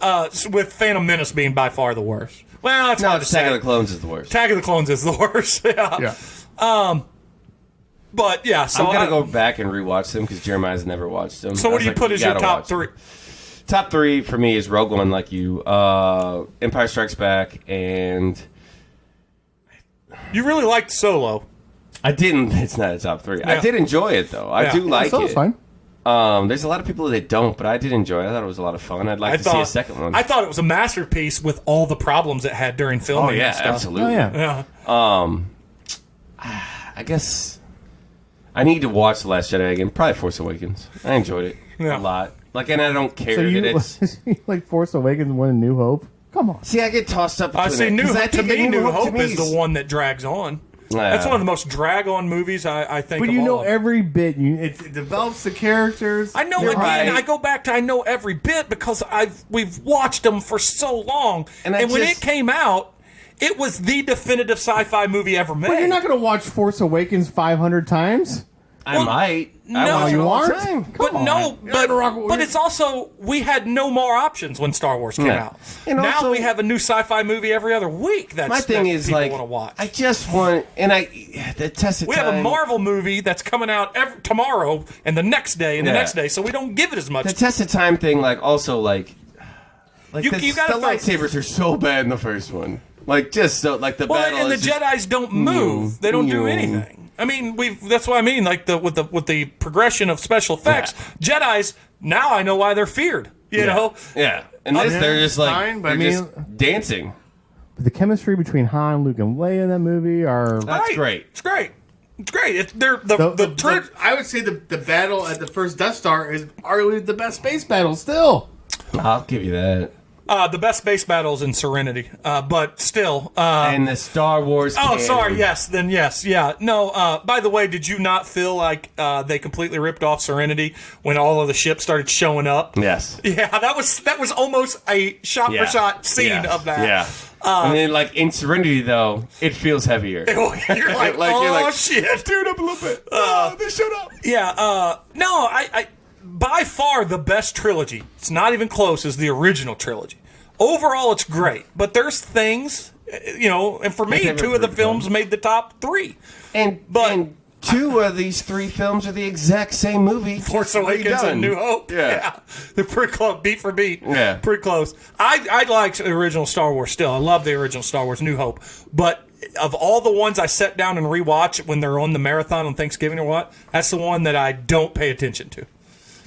With Phantom Menace being by far the worst. Well, it's No, hard the to say. Attack of the Clones is the worst. Attack of the Clones is the worst. Yeah. Yeah. But yeah, so I'm gonna go back and rewatch them because Jeremiah's never watched them. So I what was do you like, put as your gotta top watch them. 3? Top 3 for me is Rogue One, like you, Empire Strikes Back, and You really liked Solo. I didn't. It's not a top 3. I Yeah. did enjoy it though. I Yeah. do like Solo's it. fine. There's a lot of people that don't, but I did enjoy it. I thought it was a lot of fun. I'd like to see a second one. I thought it was a masterpiece with all the problems it had during filming. oh yeah, and stuff. absolutely. Oh yeah. Yeah. I guess I need to watch The Last Jedi again. Probably Force Awakens. I enjoyed it Yeah. a lot. Like, and I don't care So that you it's. like Force Awakens and One New Hope? Come on. See, I get tossed up. I between see. it, New 'cause I Hope, to think me, a New Hope me is the one that drags on. Yeah. That's one of the most drag-on movies I think. But of you know all. every bit. It develops the characters. I know. You're Again, right. I go back to I know every bit because we've watched them for so long. And And, I when just- it came out, it was the definitive sci-fi movie ever made. But you're not going to watch Force Awakens 500 times. I might. I no, watch it you all the aren't? time. But no, You're gonna rock with- but it's also we had no more options when Star Wars came Yeah. out. And now also- we have a new sci-fi movie every other week. That's My thing that is people like want to watch. I just want, and the test of We time. have a Marvel movie that's coming out tomorrow and the next day and the Yeah. next day, so we don't give it as much. The test of time thing, like also like You the gotta throw- lightsabers are so bad in the first one. Like just so like the well, battle and the is just- Jedi's don't move; they don't do anything. I mean, that's what I mean. Like with the progression of special effects, Jedis. Now I know why they're feared. You know. Yeah. And this, they're just like fine, but they're I mean, just dancing. The chemistry between Han, Luke, and Leia in that movie are. That's great. It's great. It's great. I would say the battle at the first Death Star is arguably the best space battle still. I'll give you that. The best space battles in Serenity, but still. And the Star Wars. Oh, canon. sorry. Yes, then yes, yeah. No. By the way, did you not feel like they completely ripped off Serenity when all of the ships started showing up? Yes. Yeah, that was almost a shot for shot scene of that. Yeah. And then, like in Serenity, though, it feels heavier. You're like, You're like, shit, dude, up a little bit. They showed up. Yeah. No, I by far the best trilogy. It's not even close. Is the original trilogy. Overall, it's great, but there's things, and for me, two of the films made the top 3. And 2 of these 3 films are the exact same movie. Force Awakens and New Hope. Yeah. They're pretty close, beat for beat. Yeah. Pretty close. I like the original Star Wars still. I love the original Star Wars New Hope. But of all the ones I sit down and rewatch when they're on the marathon on Thanksgiving or what, that's the one that I don't pay attention to.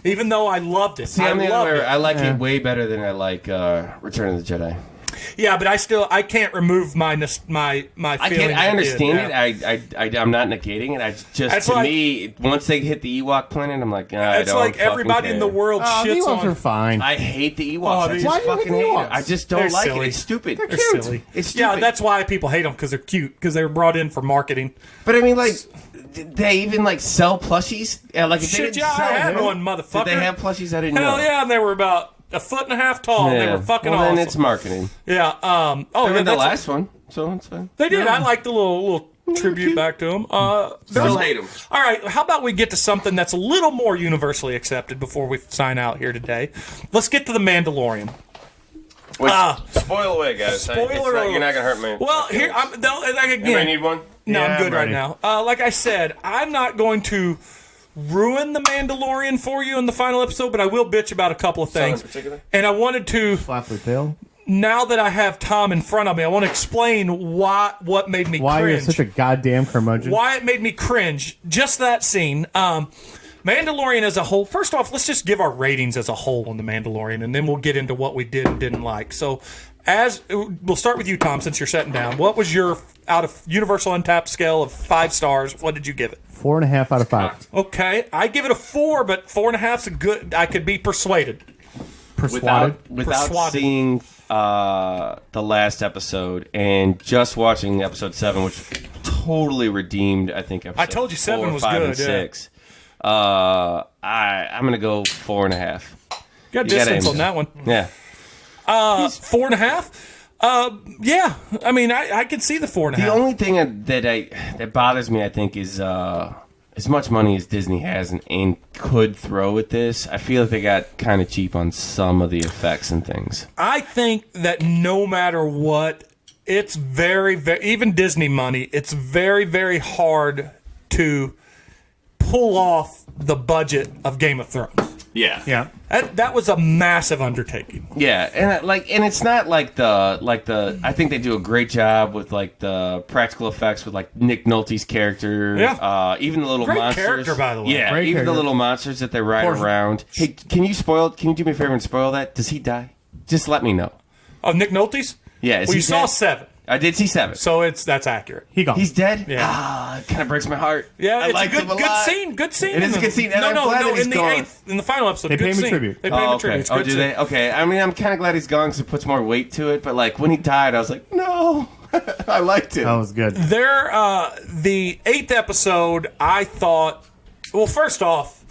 Even though I loved it. See, I like it way better than I like Return of the Jedi. Yeah, but I can't remove my feeling. I understand it. I'm not negating it. To me, once they hit the Ewok planet, I'm like, I it's don't like everybody care. in the world The shits Ewoks on. are fine. I hate the Ewoks. Why I do just you fucking hate the hate Ewoks? it. I just They're don't like silly. it. It's stupid. They're silly. It's stupid. Yeah, that's why people hate them, because they're cute, because they were brought in for marketing. But I mean, like, did they even sell plushies? Like, if they Shit, didn't yeah, I sell had them, one, motherfucker. Did they have plushies? I didn't Hell know. yeah, and they were about a foot and a half tall. Yeah. They were fucking well, awesome. then it's marketing. Yeah. I Yeah, read the that's last one, so it's fine. They did. I liked the little tribute back to them. Still hate them. All right, how about we get to something that's a little more universally accepted before we sign out here today? Let's get to The Mandalorian. Spoil away, guys. Spoiler You're not gonna hurt me. Well, here, again. Anybody need one? No, Yeah, I'm good I'm right ready. now. Like I said, I'm not going to ruin The Mandalorian for you in the final episode, but I will bitch about a couple of Some in things. particular? And I wanted to, Slap the tail. now that I have Tom in front of me, I want to explain what made me Why cringe. you're such a goddamn curmudgeon? Why it made me cringe. Just that scene. Mandalorian as a whole. First off, let's just give our ratings as a whole on The Mandalorian, and then we'll get into what we did and didn't like. So, we'll start with you, Tom, since you're sitting down. What was your, out of Universal Untapped scale of 5 stars, what did you give it? 4.5 out of 5. Okay, I give it a 4, but 4.5's a good. I could be persuaded. Persuaded. Without Persuaded. seeing the last episode and just watching episode 7, which totally redeemed, I think, episode I told you 7 4, was 5, good, and yeah. 6. I'm gonna go 4.5. Got You distance gotta- on that one. Yeah. 4.5. Yeah. I mean, I can see the 4.5. The only thing that bothers me, I think, is as much money as Disney has and could throw at this, I feel like they got kind of cheap on some of the effects and things. I think that no matter what, it's very, very, even Disney money, it's very, very hard to pull off the budget of Game of Thrones. Yeah. Yeah. That was a massive undertaking. Yeah, and it's not like the I think they do a great job with the practical effects with Nick Nolte's character. Yeah. Even the little Great monsters. character, by the way. Yeah, Great even character. the little monsters that they ride Portion. around. Hey, can you do me a favor and spoil that? Does he die? Just let me know. Oh, Nick Nolte's? Yeah, is Well, he you saw dead? 7, I did see 7. so that's accurate. He gone. He's dead? Yeah. It kind of breaks my heart. Yeah, I it's liked a him a good lot. scene. Good scene. It is a good scene, and I'm glad that he's in the gone. in the final episode, They good pay him a scene. tribute. They pay him Oh, a okay. tribute. It's Oh, good do scene. they? Okay. I mean, I'm kind of glad he's gone because it puts more weight to it. But when he died, I was like, no, I liked him. That was good. The 8th episode, I thought. Well, first off,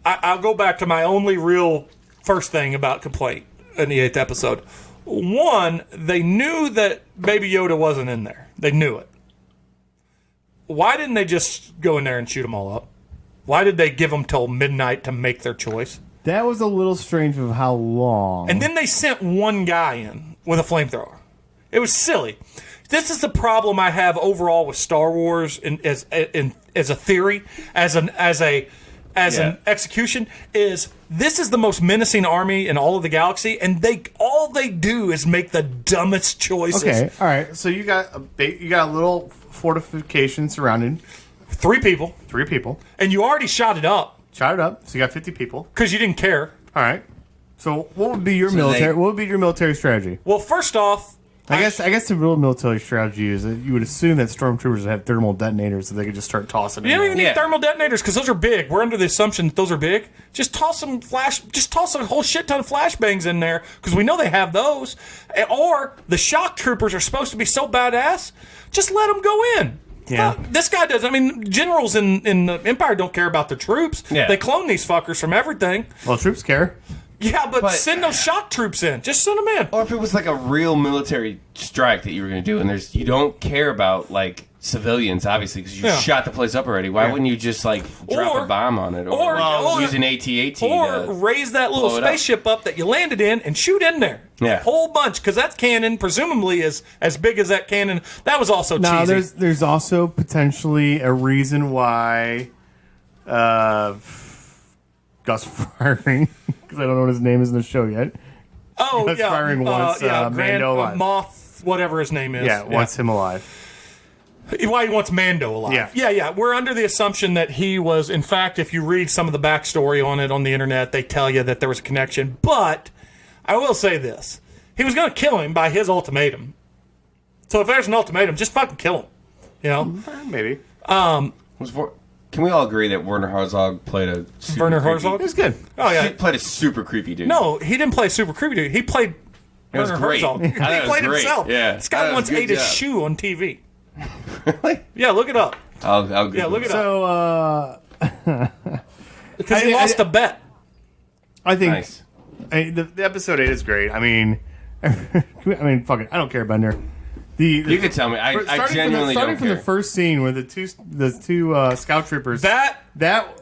I'll go back to my only real first thing about complaint in the 8th episode. One, they knew that Baby Yoda wasn't in there. They knew it. Why didn't they just go in there and shoot them all up? Why did they give them till midnight to make their choice? That was a little strange of how long. And then they sent one guy in with a flamethrower. It was silly. This is the problem I have overall with Star Wars as a theory, as an execution, is this is the most menacing army in all of the galaxy, and all they do is make the dumbest choices. Okay, all right. So you got a little fortification surrounding. 3 people. 3 people. And you already shot it up. Shot it up. So you got 50 people. Because you didn't care. All right. So what would be your military strategy? Well, first off, I guess the real military strategy is that you would assume that stormtroopers have thermal detonators so they could just start tossing. You don't even need thermal detonators because those are big. We're under the assumption that those are big. Just toss a whole shit ton of flashbangs in there because we know they have those. Or the shock troopers are supposed to be so badass. Just let them go in. Yeah. This guy does. I mean, generals in the Empire don't care about the troops. Yeah. They clone these fuckers from everything. Well, troops care. Yeah, but send those shock troops in. Just send them in. Or if it was like a real military strike that you were going to do, and you don't care about like civilians, obviously, because you shot the place up already. Why wouldn't you just like drop a bomb on it, or use an AT-AT, or raise that little spaceship up that you landed in and shoot in there? Yeah, a whole bunch, because that cannon presumably is as big as that cannon. That was also cheesy. No, there's also potentially a reason why Gus firing. Because I don't know what his name is in the show yet. Oh, Gus firing wants Mando alive. Moth, whatever his name is. Yeah, wants him alive. Why he wants Mando alive. Yeah. We're under the assumption that he was, in fact, if you read some of the backstory on it on the internet, they tell you that there was a connection. But I will say this. He was going to kill him by his ultimatum. So if there's an ultimatum, just fucking kill him. You know? Maybe. Can we all agree that Werner Herzog played a super Werner creepy... Herzog? It was good. Oh, yeah. He played a super creepy dude. No, he didn't play super creepy dude. He played was Werner great. Herzog. I He thought it was played great. himself. Yeah. This guy once ate his shoe on TV. Really? Yeah, look it up. I'll Google Yeah, look it So, because he lost a bet. I think Nice. the episode 8 is great. I mean, fuck it. I don't care, Bender. You could tell me. I genuinely starting don't from care. the first scene where the two scout troopers. That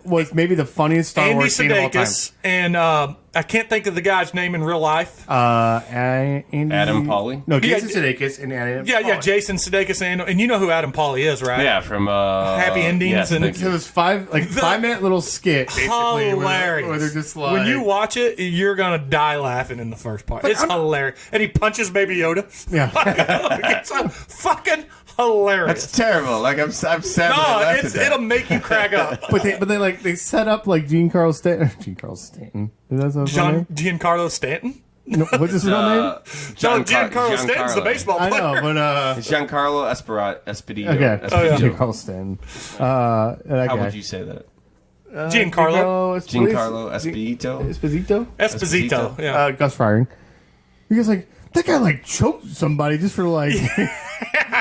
was maybe the funniest Star Andy Wars scene of all time. Sudeikis and I can't think of the guy's name in real life. Andy, Adam Pawley? No, Jason Sudeikis and Adam. Yeah, Jason Sudeikis and you know who Adam Pawley is, right? Yeah, from Happy Endings yes, and thank It you. was 5-minute little skit, basically, hilarious. where they're just like, when you watch it, you're gonna die laughing in the first part. It's hilarious, and he punches Baby Yoda. yeah. It's so fucking hilarious. That's terrible. Like I'm sad. No, it'll make you crack up. but they set up like Giancarlo Stanton. Is that his real name? Giancarlo Stanton. No, what's his real name? Giancarlo Stanton's the baseball I player. know, but It's Giancarlo Esposito. okay. Esposito. Giancarlo Stanton. That How guy. would you say that? Giancarlo Giancarlo Esposito. Esposito. Yeah. Gus firing. Because like that guy like choked somebody just for like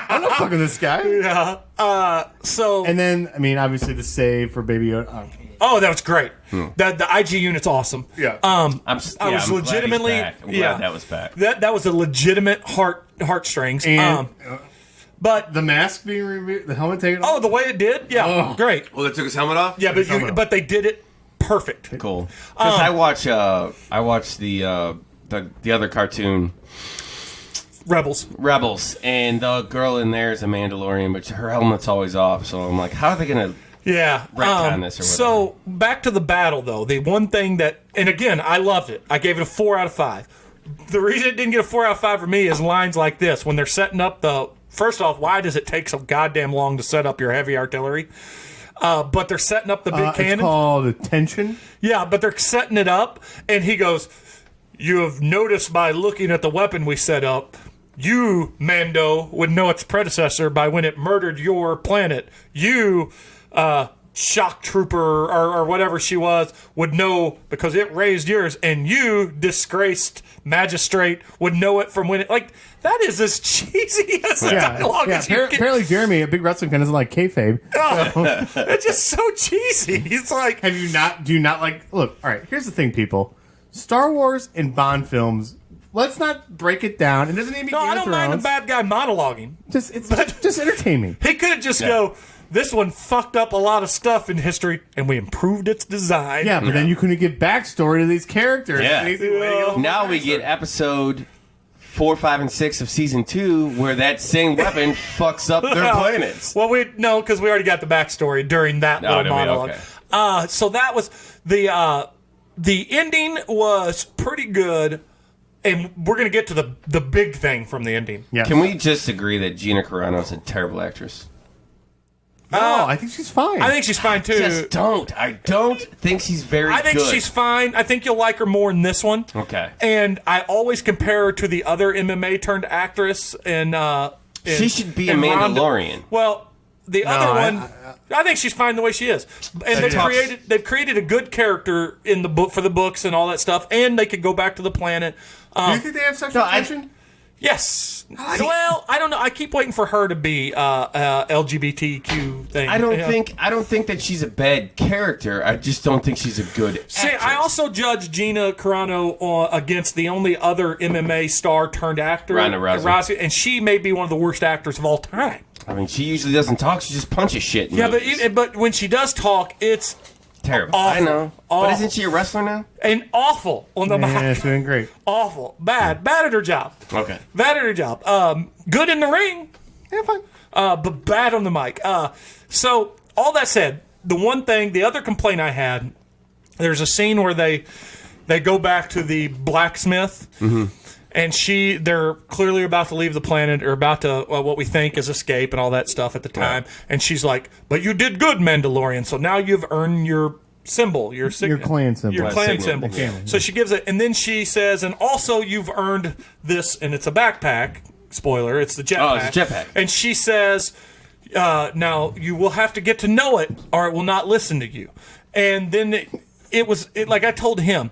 I'm not fucking this guy. Yeah. So. And then I mean obviously the save for Baby Yoda. Oh, that was great. The IG unit's awesome. Yeah. I'm legitimately. Glad I'm glad that was back. That was a legitimate heartstrings. And but the mask being removed, the helmet taken off. oh, the way it did, yeah, great. Well, they took his helmet off. Yeah, but they did it perfect. Cool. Because I watched the other cartoon, Rebels, and the girl in there is a Mandalorian, but her helmet's always off. So I'm like, how are they gonna? Yeah. Retcon this or whatever. So back to the battle though. The one thing that, and again, I loved it. I gave it a 4 out of 5. The reason it didn't get a 4 out of 5 for me is lines like this when they're setting up the. First off, why does it take so goddamn long to set up your heavy artillery? But they're setting up the big cannon. It's called attention. Yeah, but they're setting it up, and he goes, "You have noticed by looking at the weapon we set up, you, Mando, would know its predecessor by when it murdered your planet. You, shock trooper or whatever she was, would know because it raised yours, and you, disgraced magistrate, would know it from when it like." That is as cheesy as the dialogue as you get. Apparently, Jeremy, a big wrestling fan, doesn't like kayfabe. It's just so cheesy. It's like, do you not like? Look, all right. Here's the thing, people. Star Wars and Bond films. Let's not break it down. It doesn't need to be. no, Game I of don't mind a Thrones. bad guy monologuing. Just entertain me. He could have just go, this one fucked up a lot of stuff in history, and we improved its design. Yeah, but then you couldn't give backstory to these characters. Yeah. Yeah. Now we get episode 4, 5, and 6 of season 2, where that same weapon fucks up their planets. Well, because we already got the backstory during that little did we? monologue. Okay. So that was the ending was pretty good, and we're gonna get to the big thing from the ending. Yeah. Can we just agree that Gina Carano's a terrible actress? No, I think she's fine. I think she's fine too. I don't think she's very good. I think she's fine. I think you'll like her more in this one. Okay. And I always compare her to the other MMA turned actress she should be a Mandalorian. Well, the other one, I think she's fine the way she is. And they've created a good character in the book for the books and all that stuff, and they could go back to the planet. Do you think they have sexual tension? Yes. Well, I don't know. I keep waiting for her to be LGBTQ thing. I don't think that she's a bad character. I just don't think she's a good actress. See, I also judge Gina Carano against the only other MMA star turned actor, Ronda Rousey, and she may be one of the worst actors of all time. I mean, she usually doesn't talk. She just punches shit. But when she does talk, it's terrible. Awful. I know. Awful. But isn't she a wrestler now? And awful on the mic. Yeah, she's doing great. Awful. Bad at her job. Okay. Bad at her job. Good in the ring. Yeah, fine. But bad on the mic. So, all that said, the other complaint I had, there's a scene where they go back to the blacksmith, and they're clearly about to leave the planet, or about to, what we think is escape and all that stuff at the time. Right. And she's like, but you did good, Mandalorian, so now you've earned your symbol, your clan symbol. Your clan symbol. So she gives it, and then she says, and also you've earned this, and it's a backpack. Spoiler, it's the jetpack. Oh, it's a jetpack. And she says, now you will have to get to know it, or it will not listen to you. And then it was like I told him,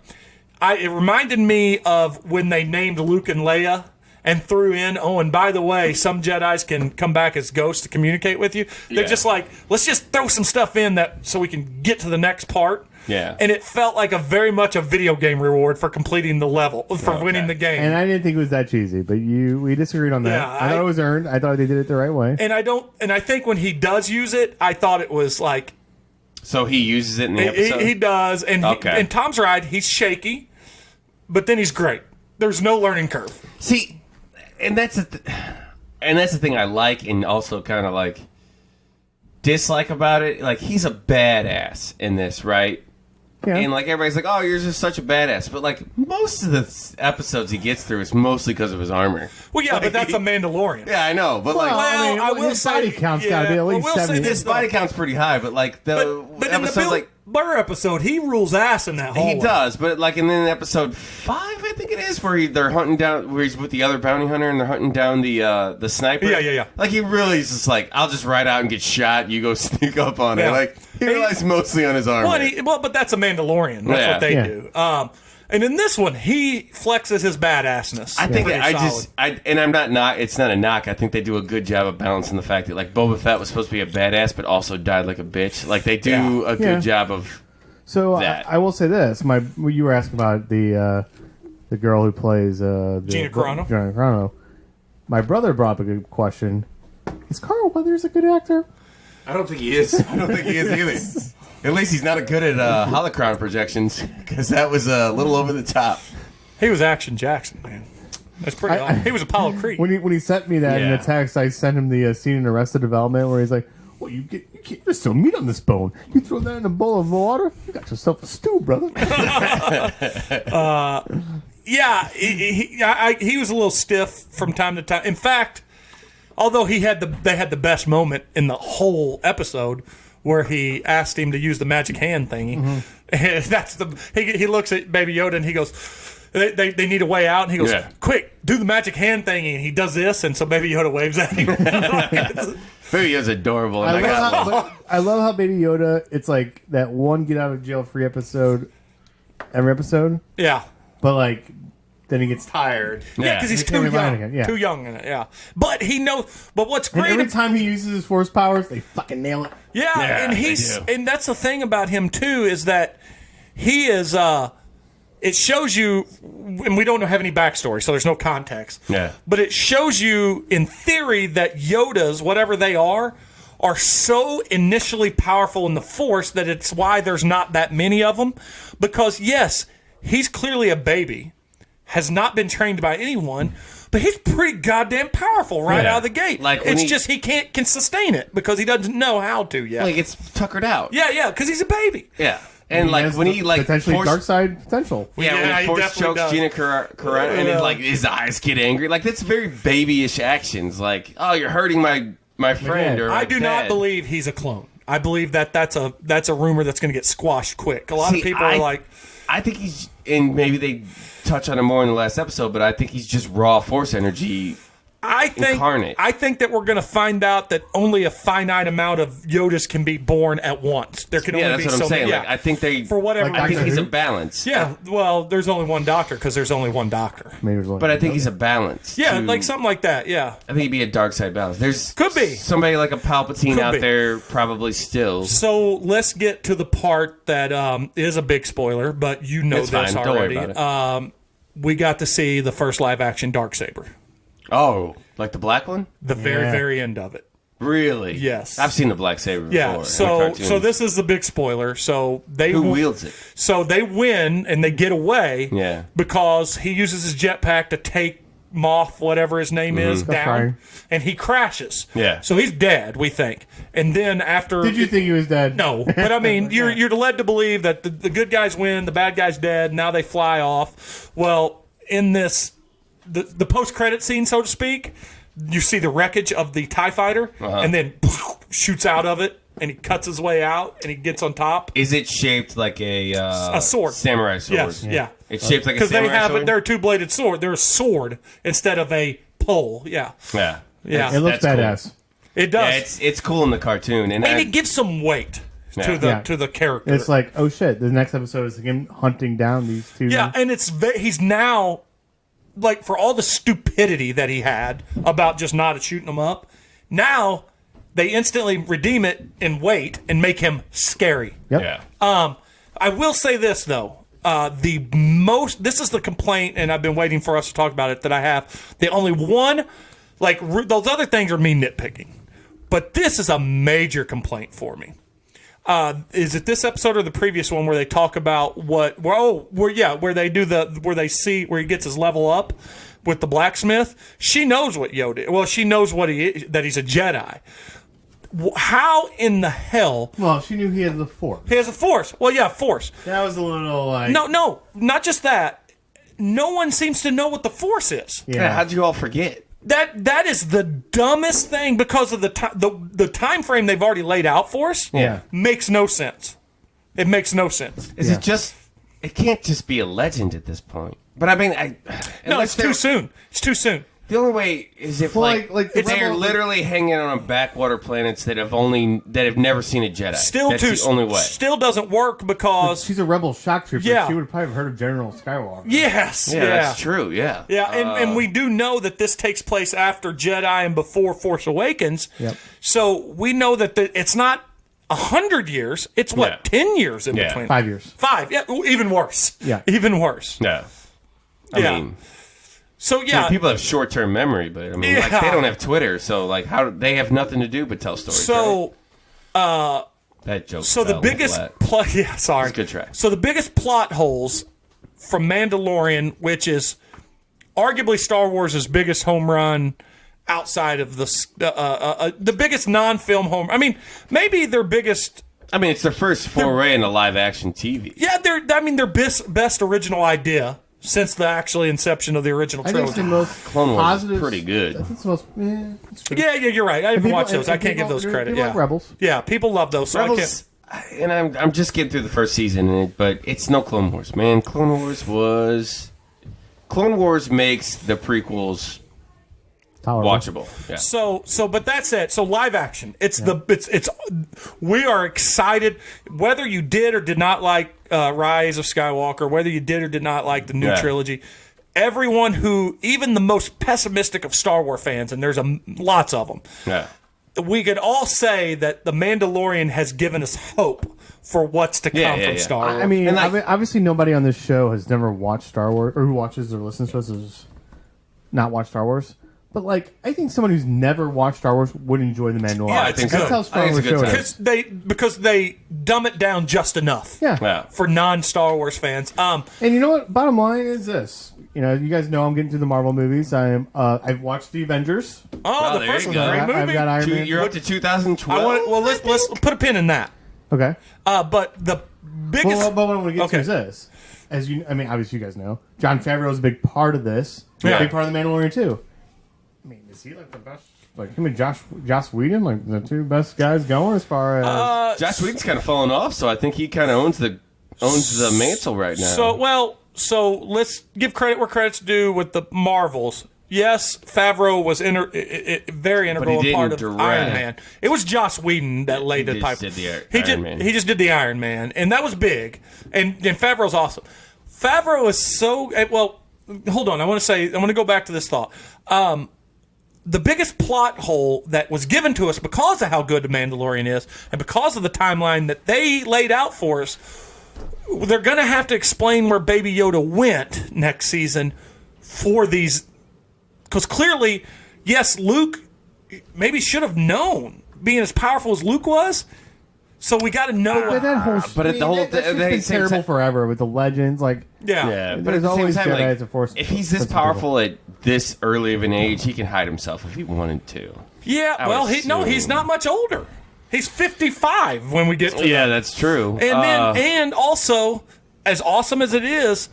it reminded me of when they named Luke and Leia and threw in, and by the way, some Jedis can come back as ghosts to communicate with you. They're just like, let's just throw some stuff in that so we can get to the next part. Yeah. And it felt like very much a video game reward for completing the level, for winning the game. And I didn't think it was that cheesy, but we disagreed on that. Yeah, I thought it was earned. I thought they did it the right way. And I think when he does use it, I thought it was like... So he uses it in the episode? He does. And, and Tom's right. He's shaky, but then he's great. There's no learning curve. See... And that's the thing I like, and also kind of like dislike about it. Like, he's a badass in this, right? Yeah. And like everybody's like, "Oh, you're just such a badass," but like most of the episodes he gets through is mostly because of his armor. Well, yeah, but that's a Mandalorian. Yeah, I know, but I will his say body count's got to be at least 70. His body count's pretty high, but like the but episode, in the Bill Burr episode, he rules ass in that hallway. He does, but like in episode 5, I think it is, where they're hunting down, where he's with the other bounty hunter and they're hunting down the sniper. Yeah. Like he really is just like, I'll just ride out and get shot. You go sneak up on it. Like he relies mostly on his armor. Well, but that's a Mandalorian. That's what they do. And in this one, he flexes his badassness. I think it's not a knock. I think they do a good job of balancing the fact that like Boba Fett was supposed to be a badass, but also died like a bitch. Like they do a good job of. So that. I will say this: you were asking about the girl who plays Gina Carano. Gina Carano. My brother brought up a good question: is Carl Weathers a good actor? I don't think he is. I don't think he is either. At least he's not good at holocron projections, because that was a little over the top. He was Action Jackson, man. That's pretty awesome. He was Apollo Creed. When he sent me that in a text, I sent him the scene in Arrested Development where he's like, "Well, there's still meat on this bone. You throw that in a bowl of water, you got yourself a stew, brother." He was a little stiff from time to time. In fact, although they had the best moment in the whole episode, where he asked him to use the magic hand thingy. Mm-hmm. He looks at Baby Yoda and he goes, they need a way out, and he goes, quick, do the magic hand thingy, and he does this, and so Baby Yoda waves at him. Baby Yoda's adorable. And I love how Baby Yoda, it's like that one get out of jail free episode every episode. Yeah. But like then he gets tired. Yeah, because he's too young. Too young in it, yeah. But he knows. But what's great... And every time he uses his force powers, they fucking nail it. Yeah, and that's the thing about him, too, is that he is... it shows you... And we don't have any backstory, so there's no context. Yeah. But it shows you, in theory, that Yodas, whatever they are so initially powerful in the Force that it's why there's not that many of them. Because, yes, he's clearly a baby, has not been trained by anyone, but he's pretty goddamn powerful out of the gate. Like it's just he can sustain it because he doesn't know how to yet. Like it's tuckered out. Yeah, because he's a baby. Yeah. And like when he like potentially dark side potential. Yeah, when he force chokes Gina Carano and his eyes get angry. Like that's very babyish actions. Like, oh, you're hurting my my friend or I my do not dad. believe he's a clone. I believe that's a rumor that's going to get squashed quick. A lot of people are like, I think he's, and maybe they touch on it more in the last episode, but I think he's just raw force energy. Incarnate. I think that we're going to find out that only a finite amount of Yodas can be born at once. There can only That's be what I'm so saying. many. Like, I think they, for whatever Like I think reason. he's a Who? balance. Yeah, well, there's only one doctor because there's only one doctor. Maybe there's only But I think he's a balance. Yeah, to- like something like that. Yeah. I think he'd be a dark side balance. There's Could be. somebody like a Palpatine Could out be. there probably still. So let's get to the part that is a big spoiler, but you know It's this fine. Don't already. worry about We got to see the first live action Darksaber. Oh, like the black one? The very, Yeah. very end of it. Really? Yes. I've seen the black saber before. Yeah. in So cartoons. this is the big spoiler. So they Who wields it? So they win and they get away. Yeah. Because he uses his jetpack to take Moff, whatever his name is, That's down, right. and he crashes. Yeah. So he's dead, we think. And then after, Did you think he was dead? No, but I mean, you're led to believe that the good guys win, the bad guys dead. Now they fly off. Well, in this, the post credit scene, so to speak, you see the wreckage of the TIE fighter, and then shoots out of it, and he cuts his way out, and he gets on top. Is it shaped like a sword. Samurai sword. Yes, yeah. It's shaped like a Because they samurai have sword. it, they're a two-bladed sword. They're a sword instead of a pole. Yeah, Yeah. Yeah. It looks That's cool. badass. it does, Yeah, it's cool in the cartoon, and and it gives some weight Yeah. to the character. It's like, oh shit, the next episode is him hunting down these two. Yeah, and he's now, like, for all the stupidity that he had about just not shooting them up, now they instantly redeem it in weight and make him scary. Yep. yeah. I will say this though, this is the complaint, and I've been waiting for us to talk about it, that I have. The only one, like, those other things are me nitpicking, but this is a major complaint for me. Is it this episode or the previous one where they talk about where they see where he gets his level up with the blacksmith? She knows what Yoda. Well, she knows that he's a Jedi. How in the hell Well, she knew he had the Force. he has a Force? Well, yeah, Force. That was a little like No, not just that. No one seems to know what the Force is. Yeah, Yeah. how'd you all forget? That is the dumbest thing because of the time frame they've already laid out for us. Yeah. Makes no sense. It makes no sense. Is Yeah. it just? It can't just be a legend at this point. But I mean, No, unless it's too they're- soon. It's too soon. The only way is if Well, like like the they're Rebel- literally hanging on backwater planets that have never seen a Jedi. Still That's too the only way. Still doesn't work because she's a rebel shock trooper. Yeah. She would probably have heard of General Skywalker. yes, Yeah, that's true. Yeah, Yeah, and we do know that this takes place after Jedi and before Force Awakens. Yep. So we know that it's not 100 years. It's what, Yeah. 10 years in Yeah. between. 5 years. 5. Yeah, even worse. Yeah. Even worse. Yeah. I Yeah. mean, So yeah. people have short-term memory, but I mean, like Yeah. they don't have Twitter, so like how they have nothing to do but tell stories. So right? That joke. so the fell biggest flat. plot. Yeah, sorry. It's a good try. So the biggest plot holes from Mandalorian, which is arguably Star Wars' biggest home run outside of the biggest non-film home. I mean, maybe their biggest. I mean, it's their first foray into live-action TV. Yeah, their best original idea since the actually inception of the original I think it's trilogy. the most Clone Wars is positive. pretty good. I think it's the most. It's true. Yeah, you're right. I haven't people- watched those. I and can't give people- those credit. people Yeah, like Rebels. Yeah, people love those. So I can't. Rebels, and I'm just getting through the first season, but it's no Clone Wars, man. Clone Wars makes the prequels Tolerable. watchable. Yeah. So, but that's it. So, live action. It's we are excited. Whether you did or did not like Rise of Skywalker, whether you did or did not like the new Yeah. trilogy, everyone who, even the most pessimistic of Star Wars fans, and there's lots of them, Yeah. we could all say that The Mandalorian has given us hope for what's to come Yeah, yeah, from yeah. Star Wars. I mean, And, like- obviously nobody on this show has never watched Star Wars, or who watches or listens to us has not watched Star Wars. But like, I think someone who's never watched Star Wars would enjoy The Mandalorian. Yeah, I think That's so. how I strong think the it's a good show time. is. because they dumb it down just enough. Yeah. Yeah. For non-Star Wars fans. And you know what? Bottom line is this. You know, you guys know I'm getting through the Marvel movies. I've watched the Avengers. Oh, the there first you one's a go. great I've movie. got Iron Man. You're up to 2012. Let's put a pin in that. Okay. But the biggest. Well, but what I want to get Okay. to is this. Obviously you guys know, Jon Favreau is a big part of this. Yeah. A big part of The Mandalorian too. I mean, is he like the best? Like him and Joss Whedon, like the two best guys going as far as. Josh Whedon's kind of fallen off, so I think he kind of owns the mantle right now. So let's give credit where credit's due with the Marvels. Yes, Favreau was very integral part of Iron Man. It was Joss Whedon that laid the pipe. He just did the Iron Man, and that was big. And Favreau's awesome. Favreau is so well. Hold on, I want to go back to this thought. The biggest plot hole that was given to us because of how good The Mandalorian is, and because of the timeline that they laid out for us, they're going to have to explain where Baby Yoda went next season for these. Because clearly, yes, Luke maybe should have known, being as powerful as Luke was. So we got to know. That's been terrible forever with the legends. Like, yeah, but there's always Jedi to force. If he's this powerful at this early of an age, he can hide himself if he wanted to. Yeah, well, he's not much older. He's 55 when we get to Yeah, that's true. And also, as awesome as it is,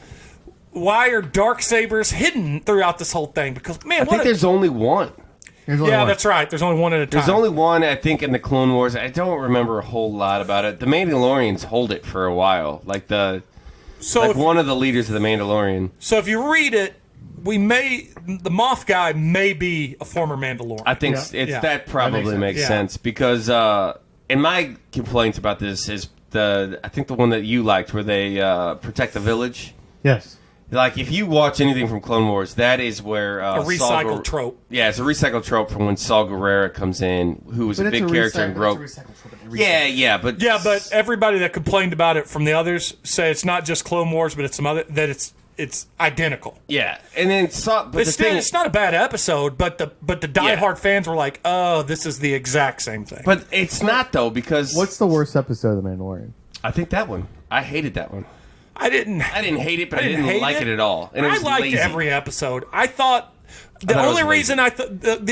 why are dark sabers hidden throughout this whole thing? Because man, I think there's only one. That's right. There's only one at a time. There's only one, I think, in the Clone Wars. I don't remember a whole lot about it. The Mandalorians hold it for a while, like one of the leaders of the Mandalorian. So if you read it, the Moth guy may be a former Mandalorian. I think that probably makes sense because and my complaints about this is I think the one that you liked where they protect the village. Yes. Like, if you watch anything from Clone Wars, that is where... a recycled trope. Yeah, it's a recycled trope from when Saul Guerrero comes in, who was a big character in Rogue. But everybody that complained about it from the others say it's not just Clone Wars, but it's some other... that it's identical. Yeah, and then... it's not a bad episode, but the diehard fans were like, oh, this is the exact same thing. But it's not, though, because... What's the worst episode of The Mandalorian? I think that one. I hated that one. I didn't hate it, but I didn't like it at all. And it was liked lazy. every episode. I thought the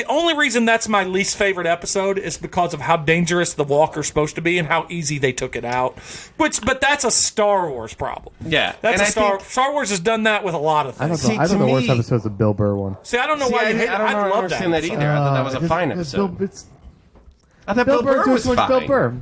only reason that's my least favorite episode is because of how dangerous the walker's supposed to be and how easy they took it out. But that's a Star Wars problem. Yeah, that's Star Wars has done that with a lot of things. I thought the worst episode is the Bill Burr one. See, I don't know why you hate it. I don't understand that either. I thought that was a fine episode. I thought Bill Burr was fine. Bill Burr.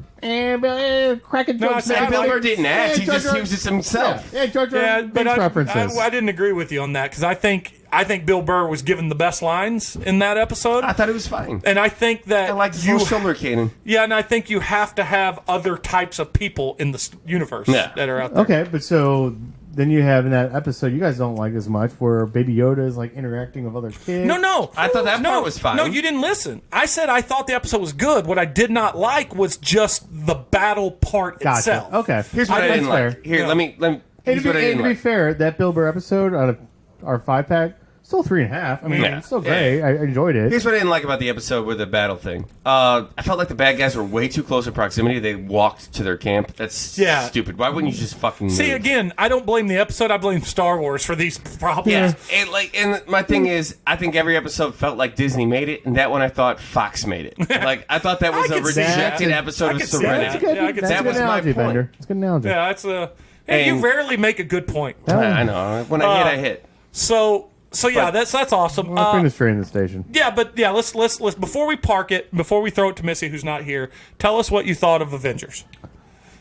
Cracking jokes. Bill Burr didn't act. He just uses himself. But I didn't agree with you on that because I think Bill Burr was given the best lines in that episode. I thought it was fine. And I think that... I like the little shoulder cannon. Yeah, and I think you have to have other types of people in the universe that are out there. Okay, but so... Then you have in that episode you guys don't like as much where Baby Yoda is like interacting with other kids. No. I thought that part was fine. No, you didn't listen. I said I thought the episode was good. What I did not like was just the battle part itself. Okay. Here's what I didn't like. Here, let me here's what I didn't like. To be fair, that Bill Burr episode out of our 5-pack, still 3.5. I mean, it's still great. I enjoyed it. Here's what I didn't like about the episode with the battle thing. I felt like the bad guys were way too close in proximity. They walked to their camp. That's stupid. Why wouldn't you just fucking move? See, again, I don't blame the episode. I blame Star Wars for these problems. Yeah. And my thing is, I think every episode felt like Disney made it, and that one I thought Fox made it. Like, I thought that was a rejected episode of Serenity. That was my point. Bender. It's a good analogy. Yeah, that's a... Hey, you rarely make a good point. I know. When I hit. So that's awesome. Let's bring this train to the station. Let's before we park it, before we throw it to Missy, who's not here. Tell us what you thought of Avengers.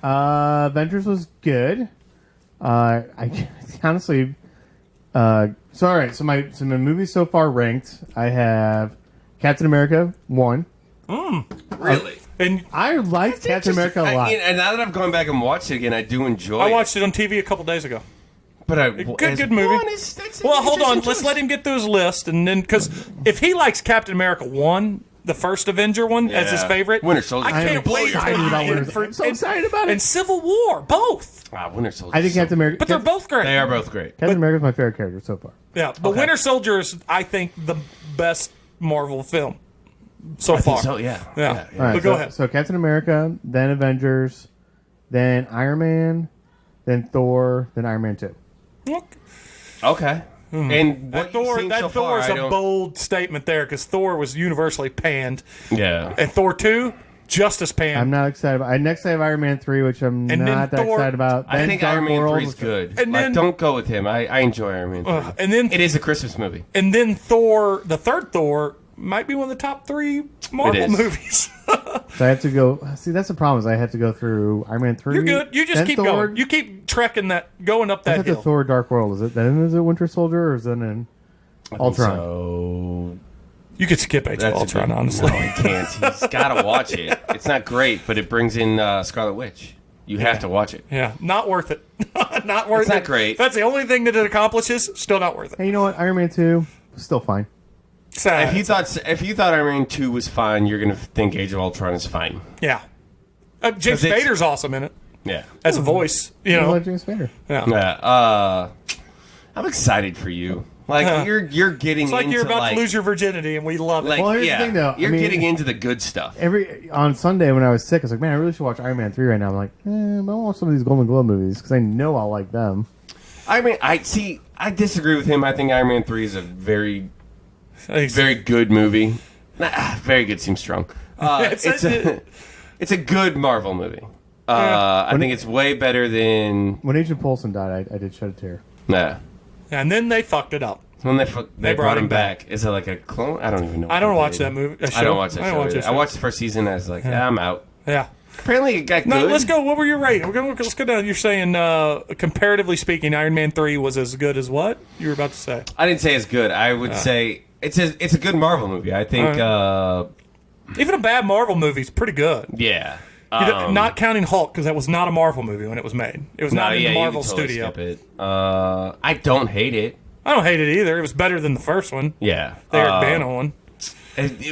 Avengers was good. I honestly. All right. So my movies so far ranked. I have Captain America 1. Really? And I liked Captain America a lot. And now that I've gone back and watched it again, I do enjoy it. I watched it on TV a couple days ago. But good movie. Well, hold on. Let's let him get through his list, and then because if he likes Captain America 1, the first Avenger one, as his favorite, Winter Soldier. I can't wait. I'm so excited about it. And Civil War, both. Winter Soldier. I think Captain America, but they're both great. They are both great. Captain America is my favorite character so far. Yeah, but Winter Soldier is, I think, the best Marvel film so far. So yeah. All right, but go ahead. So Captain America, then Avengers, then Iron Man, then Thor, then Iron Man 2. Okay. And that Thor is a bold statement there because Thor was universally panned. Yeah. And Thor 2, just as panned. I'm not excited about. Next I have Iron Man 3, which I'm not that excited about. I think Iron Man 3 is good. And then, don't go with him. I enjoy Iron Man 3. And then it is a Christmas movie. And then Thor, the third Thor, might be one of the top 3 Marvel It is. movies. So I have to go. See, that's the problem. Is I have to go through Iron Man 3. You're good. You just then keep Thor. going. You keep trekking going up that That's the hill. Thor Dark World. Is it Winter Soldier or is it in Ultron? So You could skip Age of that's a Ultron, good- honestly. No, I can't. He's got to watch it. It's not great, but it brings in Scarlet Witch. You have to watch it. Yeah, not worth it. Not worth It's it. not great. If that's the only thing that it accomplishes, still not worth it. Hey, you know what? Iron Man 2, still fine. Sad. If you thought Iron Man 2 was fine, you're gonna think Age of Ultron is fine. Yeah. James 'Cause it's- Spader's awesome in it. Yeah. As a voice, you I know. like James Spader. Yeah. Yeah. I'm excited for you. Like Huh. you're getting It's like into you're about like, to lose your virginity, and we love it. like Well, here's the yeah, thing, though. I you're mean- getting into the good stuff. On Sunday when I was sick, I was like, man, I really should watch Iron Man 3 right now. I'm like, but I want to watch some of these Golden Globe movies because I know I'll like them. I mean, I disagree with him. I think Iron Man 3 is a very good movie. Very good seems strong. It's a good Marvel movie. I think it's way better than When Agent Coulson died, I did shed a tear. nah. And then they fucked it up. When they brought him back. Is it like a clone? I don't even know. I don't what watch they that did. movie. I don't watch that I don't show. watch either. that I show. watched the first season. I was like, I'm out. Yeah. Apparently, it got No, good. let's go. What were you rating? Let's go down. You're saying, comparatively speaking, Iron Man 3 was as good as what? You were about to say. I didn't say it's good. I would say it's a good Marvel movie. I think. Even a bad Marvel movie is pretty good. Yeah. Not counting Hulk, because that was not a Marvel movie when it was made. It was not in the Marvel you can totally studio. Skip it. I don't hate it. I don't hate it either. It was better than the first one. Yeah. The Eric Bana one.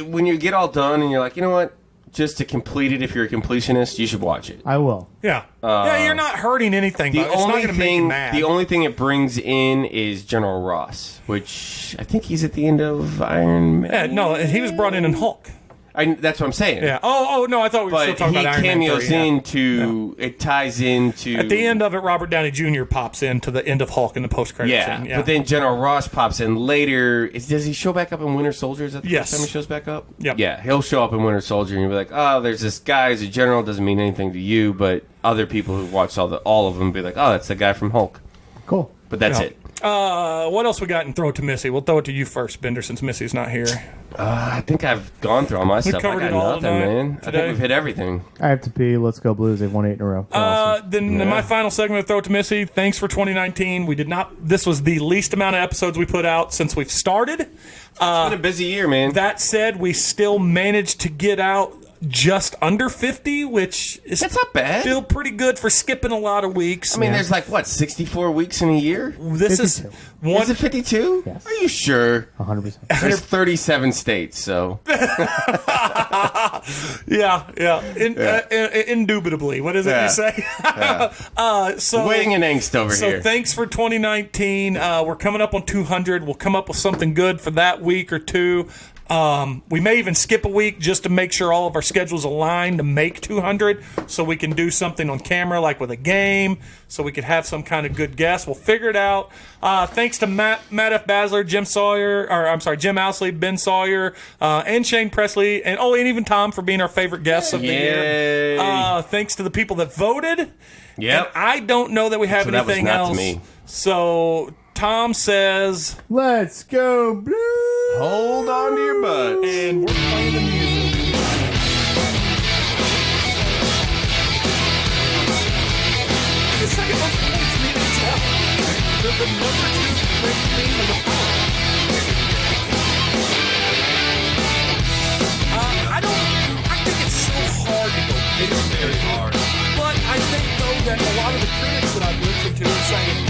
When you get all done and you're like, you know what? Just to complete it, if you're a completionist, you should watch it. I will. Yeah. Yeah, you're not hurting anything. The It's not only going to make you thing, mad. the only thing it brings in is General Ross, which I think he's at the end of Iron Man. Yeah, no, he was brought in Hulk. That's what I'm saying. Yeah. Oh, no, I thought we were still But talking he about Iron Man 3. cameos yeah. into it ties into At the end of it, Robert Downey Jr. pops into the end of Hulk in the post-credit Yeah, scene. but then General Ross pops in later. Does he show back up in Winter Soldier? Is that the Yes. first time he shows back up? Yep. Yeah, he'll show up in Winter Soldier, and you'll be like, "Oh, there's this guy who's a general. Doesn't mean anything to you, but other people who watch all of them be like, oh, that's the guy from Hulk.' Cool. But that's Yeah. it. What else we got in Throw It to Missy? We'll throw it to you first, Bender, since Missy's not here. I think I've gone through all my stuff. I covered got it all nothing, tonight, man. I today. think we've hit everything. I have to pee. Let's go Blues. They've won 8 in a row. They're awesome. Then Yeah. my final segment of Throw It to Missy. Thanks for 2019. This was the least amount of episodes we put out since we've started. It's been a busy year, man. That said, we still managed to get out just under 50, which is That's not bad. still pretty good for skipping a lot of weeks. I mean, there's like, what, 64 weeks in a year? This is 52. one. Is it 52? Yes. Are you sure? 100%. There's 37 states, so. Yeah. Indubitably. What is it Yeah. you say? So Waiting in angst over So here. thanks for 2019. We're coming up on 200. We'll come up with something good for that week or two. We may even skip a week just to make sure all of our schedules align to make 200, so we can do something on camera, like with a game, so we could have some kind of good guest. We'll figure it out. Thanks to Matt F. Basler, Jim Owsley, Ben Sawyer, and Shane Presley, and even Tom for being our favorite guests of the Yay. year. Thanks to the people that voted. Yep. And I don't know that we have So that was anything not to else. me. So Tom says, Let's go Blues. Hold on to your butts. and we're playing the music. The second most points in the NHL. They're the number 2 ranked team in the world. I think it's so hard to go. It's very hard. But I think, though, that a lot of the critics that I've listened to are saying,